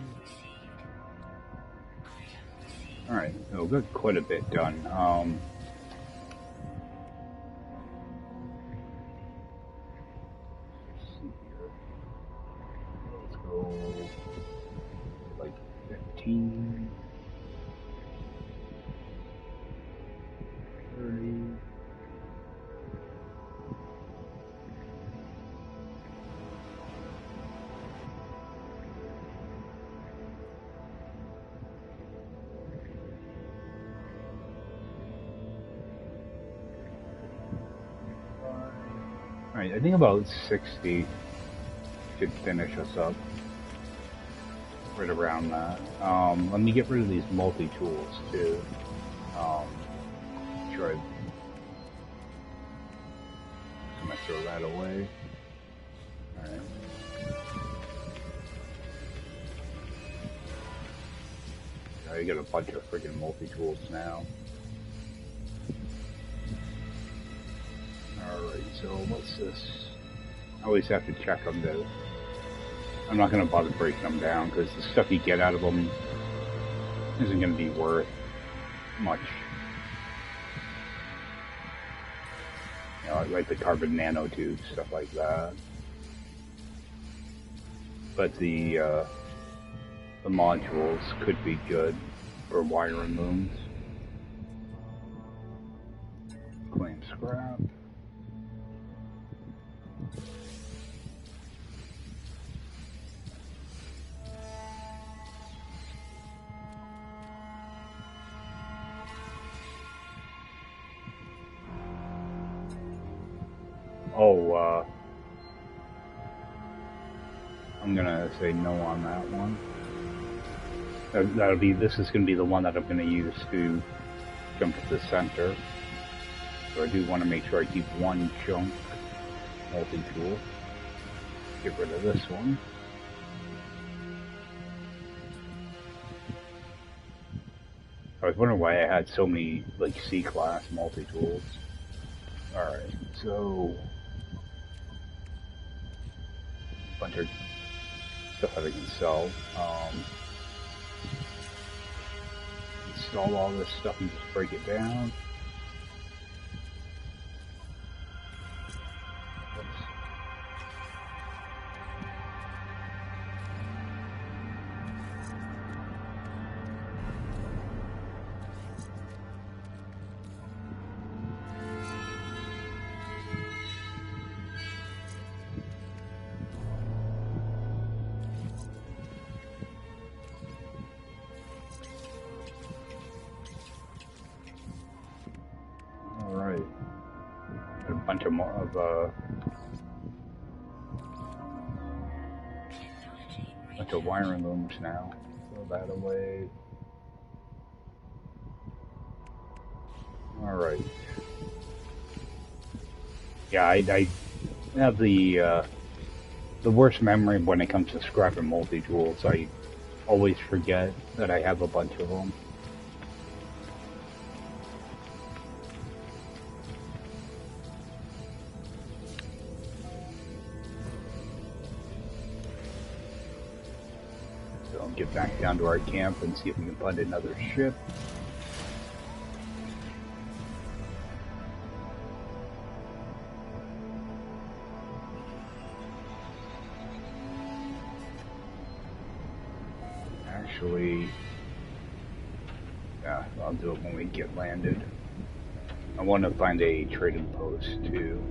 I've got quite a bit done. Let's see here. Let's go like 15, 30. Alright, I think about 60 should finish us up. Right around that. Let me get rid of these multi-tools too. Try to throw that away. Alright. I got a bunch of freaking multi-tools now. Alright, so what's this? I always have to check them though. I'm not going to bother breaking them down because the stuff you get out of them isn't going to be worth much. You know, like the carbon nanotubes, stuff like that. But the modules could be good for wiring looms. Claim scrap. Oh, I'm gonna say no on that one. That'll be, this is gonna be the one that I'm gonna use to jump to the center. So I do want to make sure I keep one chunk multi-tool. Get rid of this one. I was wondering why I had so many, like, C-class multi-tools. Alright, so bunch of stuff that I can sell. Install all this stuff and just break it down. Bunch of wiring looms now. Throw that away. Alright. Yeah, I have the worst memory when it comes to scrapping multi-tools. I always forget that I have a bunch of them. Get back down to our camp and see if we can find another ship. Actually, yeah, I'll do it when we get landed. I want to find a trading post too.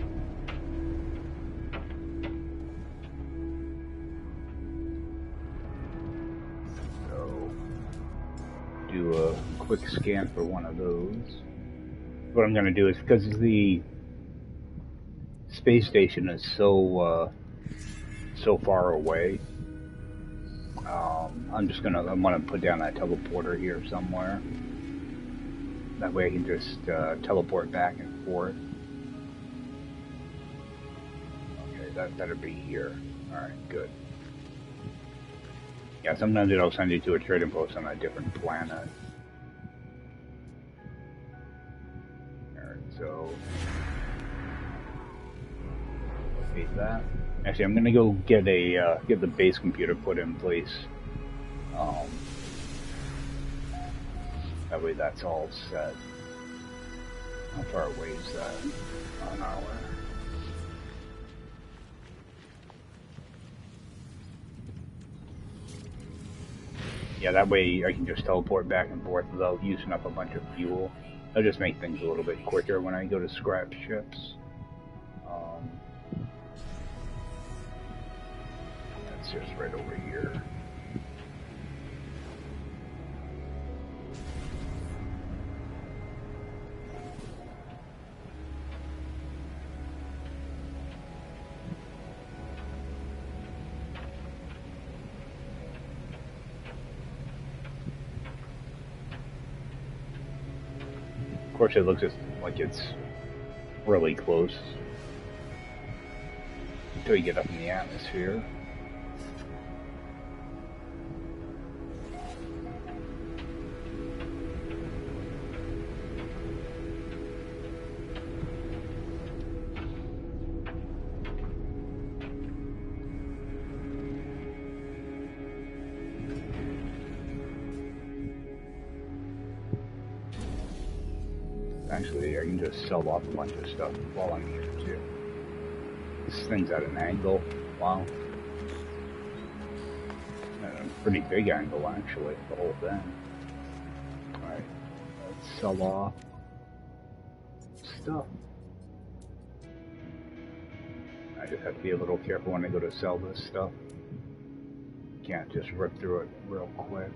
Do a quick scan for one of those. What I'm going to do is, because the space station is so far away, I'm going to put down that teleporter here somewhere. That way I can just teleport back and forth. Okay, that'll be here. Alright, good. Yeah, sometimes it'll send you to a trading post on a different planet. Alright, so locate that. Actually, I'm gonna go get get the base computer put in place. That way that's all set. How far away is that? An hour. Yeah, that way I can just teleport back and forth without using up a bunch of fuel. That'll just make things a little bit quicker when I go to scrap ships. That's just right over here. Of course, it looks like it's really close until you get up in the atmosphere. Actually, I can just sell off a bunch of stuff while I'm here too. This thing's at an angle. Wow. A pretty big angle actually, the whole thing. Alright, let's sell off stuff. I just have to be a little careful when I go to sell this stuff. Can't just rip through it real quick.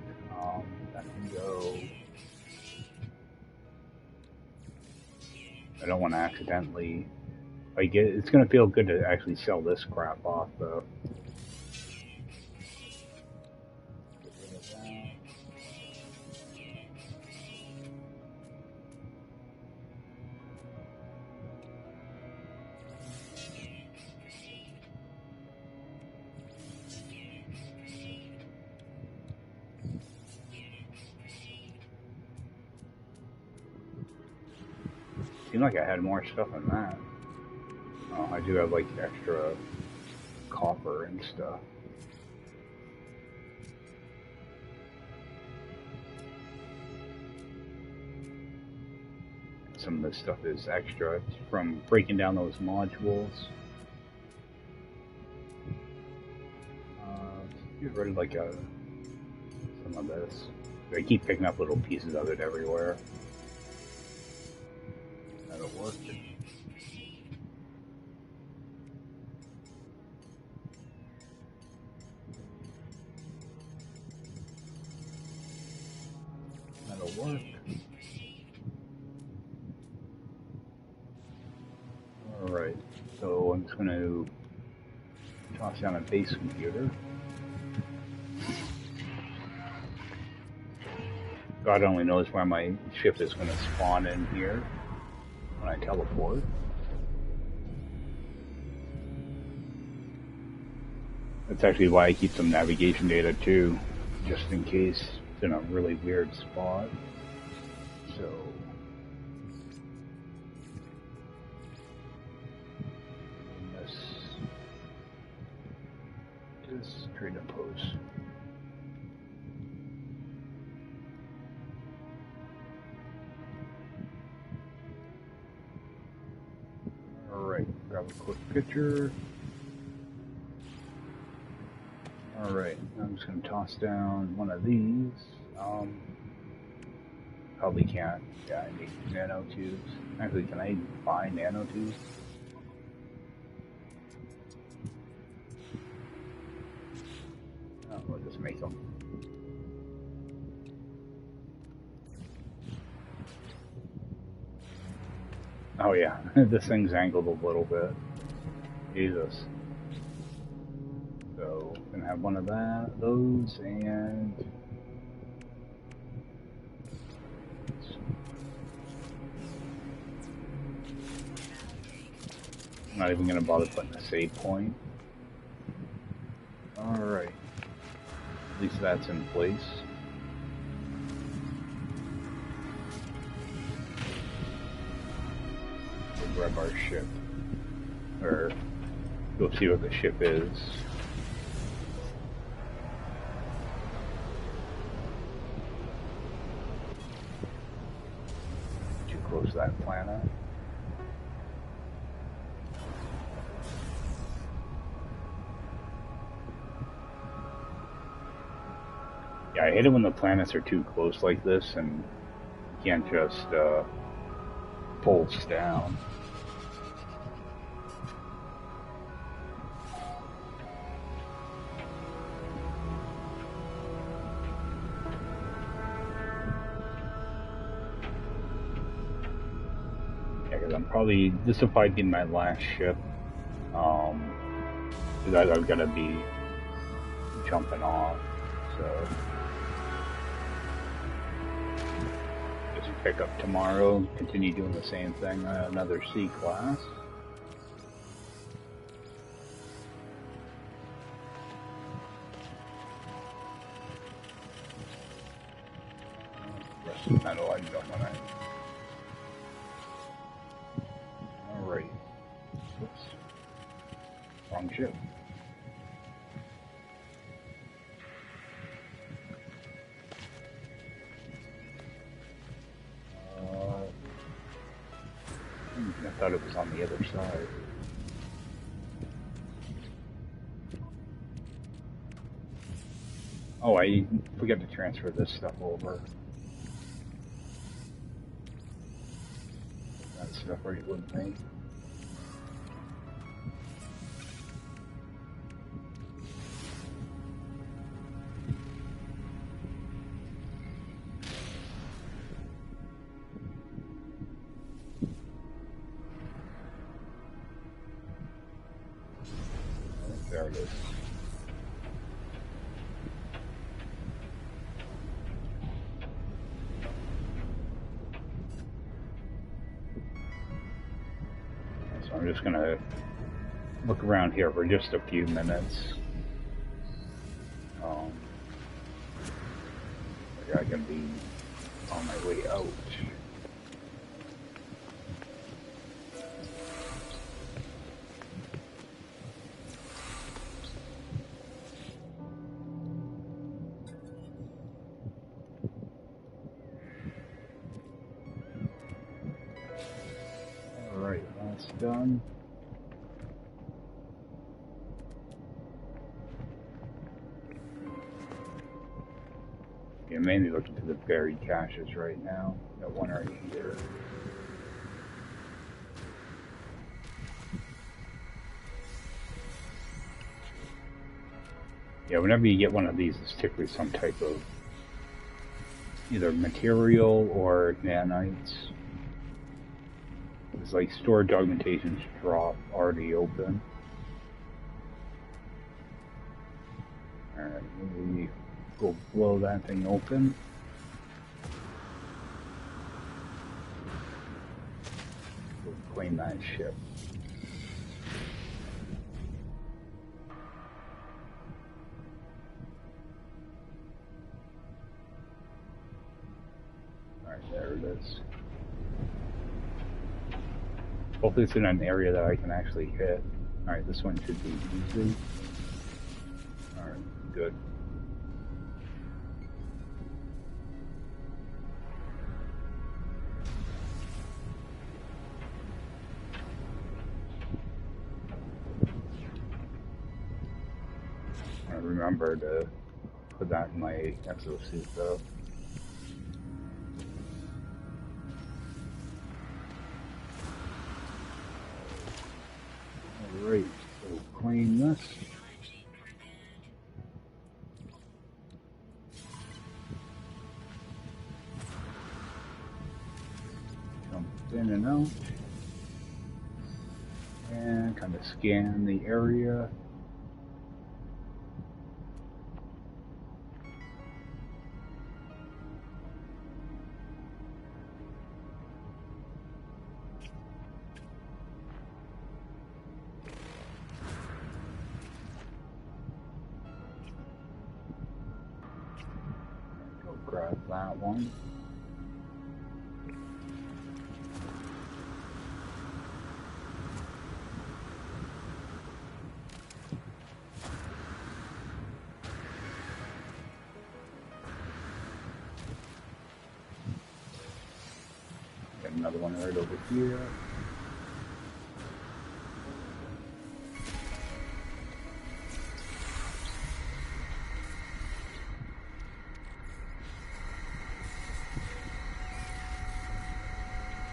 That can go. I don't want to accidentally, like, it's going to feel good to actually sell this crap off, though. Get rid of that. Seemed like I had more stuff than that. Oh, I do have like extra copper and stuff. Some of this stuff is extra from breaking down those modules. Get rid of like some of this. I keep picking up little pieces of it everywhere. That'll work. That'll work. Alright, so I'm just going to toss down a base computer. God only knows where my ship is going to spawn in here when I teleport. That's actually why I keep some navigation data too, just in case it's in a really weird spot. So this trade post. Alright, grab a quick picture. Alright, I'm just going to toss down one of these. Probably can't. Yeah, I need nanotubes. Actually, can I buy nanotubes? Oh, we'll just make them. Oh yeah, this thing's angled a little bit. Jesus. So, gonna have one of those, and I'm not even gonna bother putting a save point. Alright. At least that's in place. Grab our ship, or go see what the ship is. planet. Yeah, I hate it when the planets are too close like this and you can't just pulse down. This will probably be my last ship, because I'm gonna be jumping off, so just pick up tomorrow, continue doing the same thing, another C class. Rest of the metal I don't want to. Alright. Oops. Wrong ship. I thought it was on the other side. Oh, I forgot to transfer this stuff over. That stuff right with me. There it is. So I'm just gonna look around here for just a few minutes. I can be on my way out. Alright, that's done. Yeah, mainly looking for the buried caches right now. Got one right here. Yeah, whenever you get one of these, it's typically some type of either material or nanites. It's like stored documentation drop already open. Alright, we go blow that thing open. We'll claim that ship. Alright, there it is. Hopefully it's in an area that I can actually hit. Alright, this one should be easy. Alright, good. I remember to put that in my exosuit though. Alright, so claim this. Jump in and out. And kind of scan the area. Grab that one. another one right over here.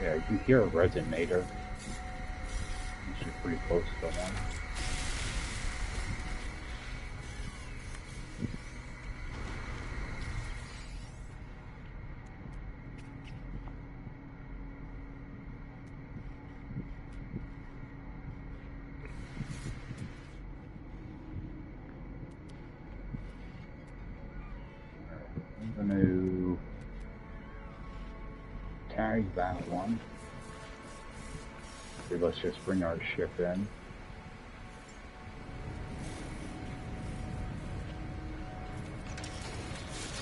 Yeah, you can hear a resonator. Which is pretty close to one. I'm going to tag that one. Okay, let's just bring our ship in.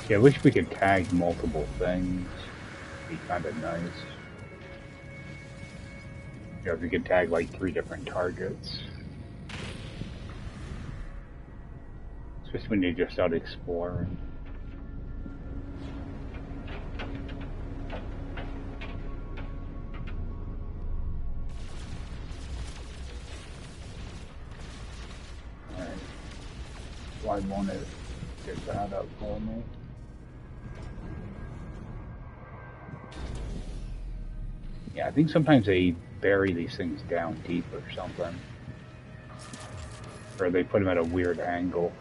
Yeah, I wish we could tag multiple things. It'd be kind of nice. Yeah, if we could tag like 3 different targets. Especially when you're just out exploring. Alright. Why won't it get that up for me? Yeah, I think sometimes they bury these things down deep or something. Or they put them at a weird angle.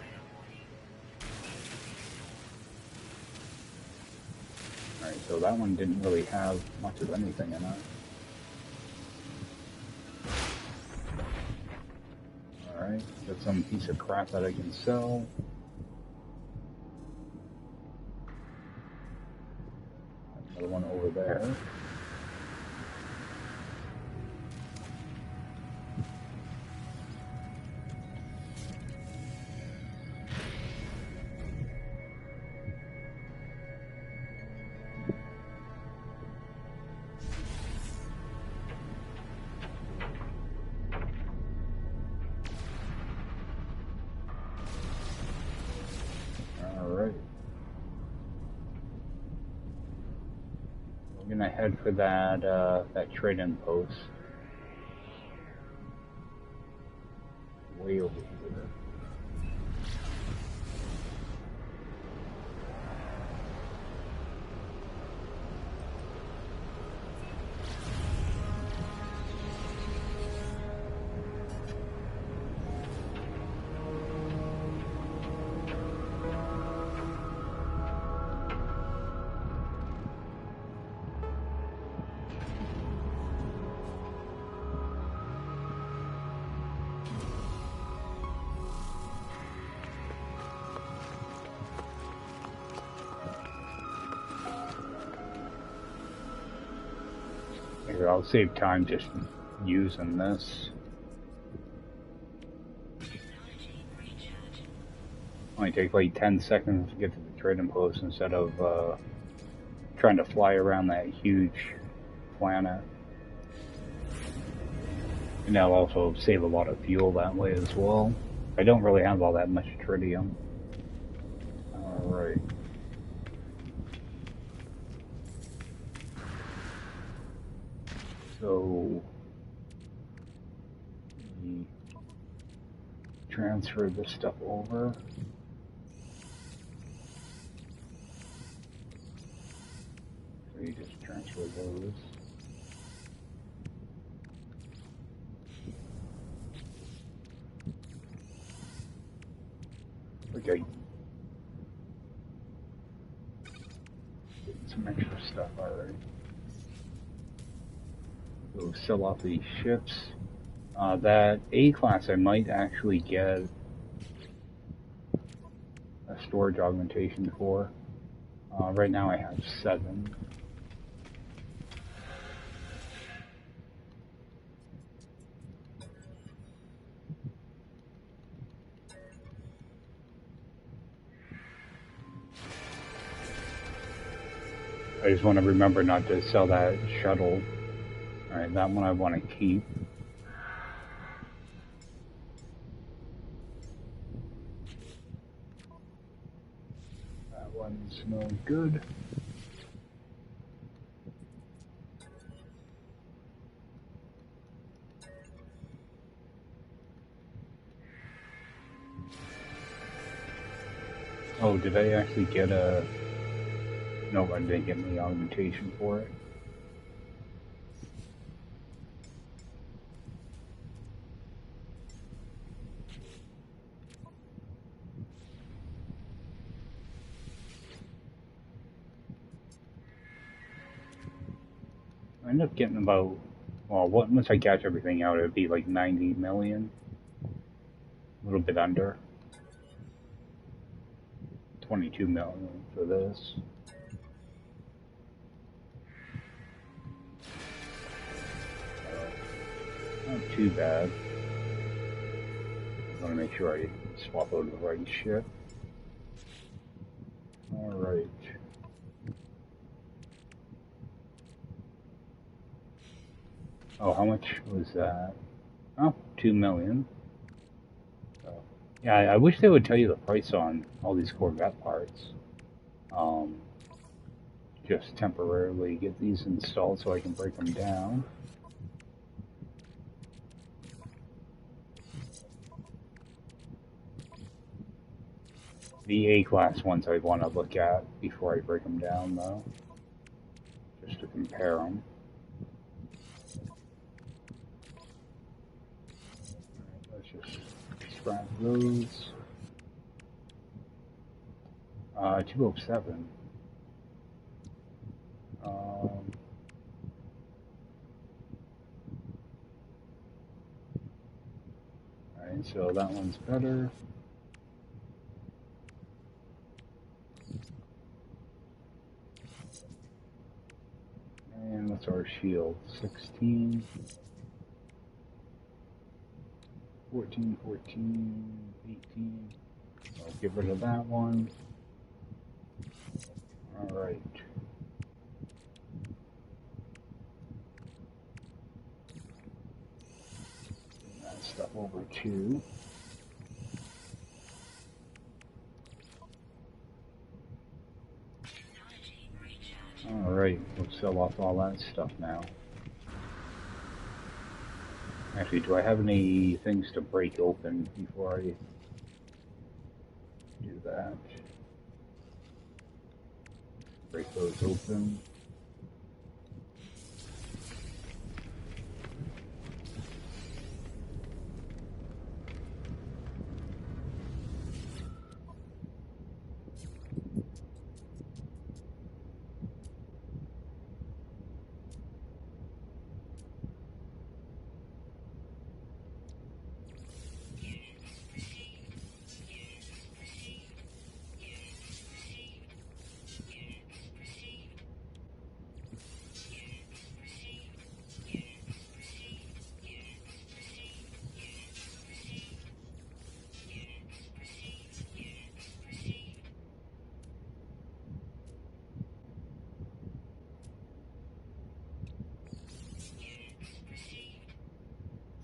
Alright, so that one didn't really have much of anything in it. Alright, got some piece of crap that I can sell. Another one over there. I'm gonna head for that trade-in post. Way over here. I'll save time just using this. Only take like 10 seconds to get to the trading post instead of trying to fly around that huge planet. And that'll also save a lot of fuel that way as well. I don't really have all that much tritium. Alright. So, we transfer this stuff over. So you just transfer those. Okay. Some extra stuff already. So sell off these ships. That A class I might actually get a storage augmentation for. Right now I have 7. I just want to remember not to sell that shuttle. Alright, that one I want to keep. That one smells good. Oh, did I actually get a... No, I didn't get any augmentation for it. I end up getting about... Well, once I catch everything out, it'd be like 90 million. A little bit under. 22 million for this. Not too bad. I want to make sure I swap out the right ship. Alright. Oh, how much was that? Oh, 2 million. So, yeah, I wish they would tell you the price on all these Corvette parts. Just temporarily get these installed so I can break them down. The A-class ones I want to look at before I break them down, though, just to compare them. Alright, let's just scrap those. 207. Alright, so that one's better. And what's our shield? 16, 14, 14, 18. I'll get rid of that one. Alright. That stuff over too. Alright, we'll sell off all that stuff now. Actually, do I have any things to break open before I do that? Break those open.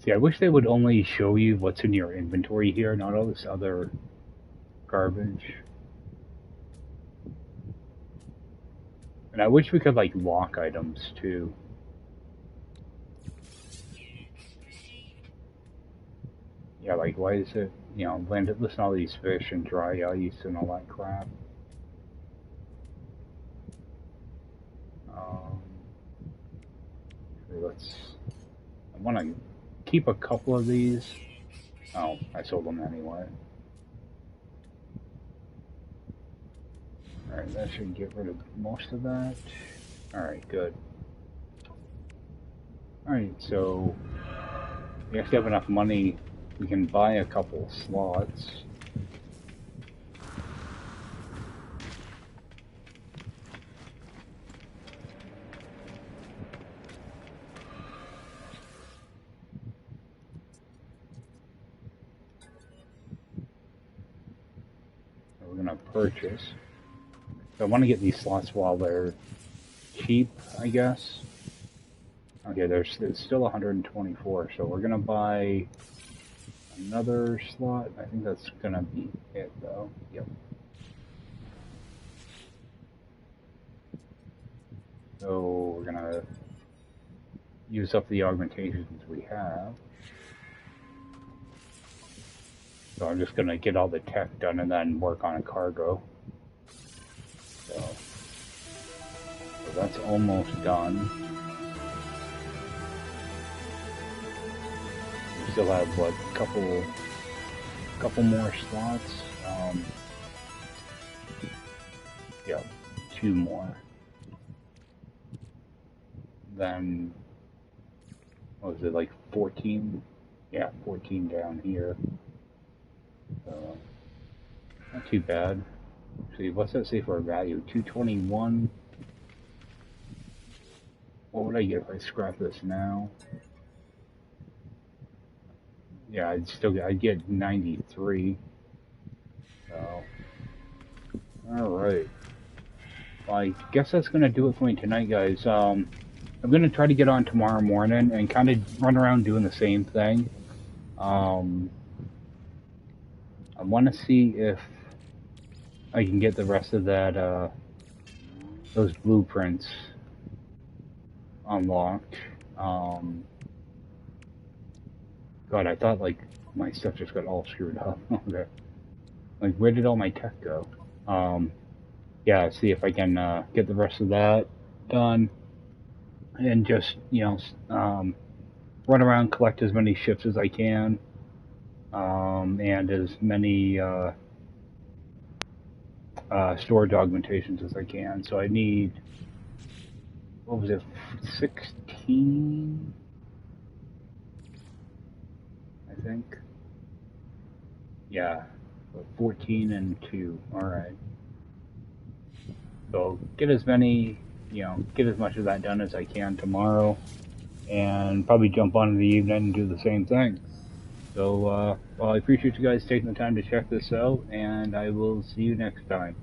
See, I wish they would only show you what's in your inventory here, not all this other garbage. And I wish we could, like, lock items, too. Yeah, like, why is it, you know, landed, listen to all these fish and dry ice and all that crap. I want to keep a couple of these. Oh, I sold them anyway. Alright, that should get rid of most of that. Alright, good. Alright, so we actually have enough money. We can buy a couple slots. So we're gonna purchase. So I want to get these slots while they're cheap, I guess. Okay, there's still 124, so we're gonna buy another slot. I think that's gonna be it, though. Yep. So we're gonna use up the augmentations we have. So I'm just gonna get all the tech done and then work on a cargo. So that's almost done. We still have what, a couple more slots. Yeah, 2 more. Then what was it, like 14? Yeah, 14 down here. So not too bad. See, what's that say for a value? 221. What would I get if I scrap this now? Yeah, I'd get 93. So, alright. Well, I guess that's gonna do it for me tonight, guys. I'm gonna try to get on tomorrow morning and kind of run around doing the same thing. I want to see if I can get the rest of that, those blueprints unlocked. God, I thought like my stuff just got all screwed up. Okay. Like, where did all my tech go? Yeah, see if I can get the rest of that done, and just run around, collect as many ships as I can, and as many storage augmentations as I can. So I need, what was it, 16? I think. Yeah, 14 and 2. Alright. So get as many, get as much of that done as I can tomorrow, and probably jump on in the evening and do the same thing. So, well, I appreciate you guys taking the time to check this out, and I will see you next time.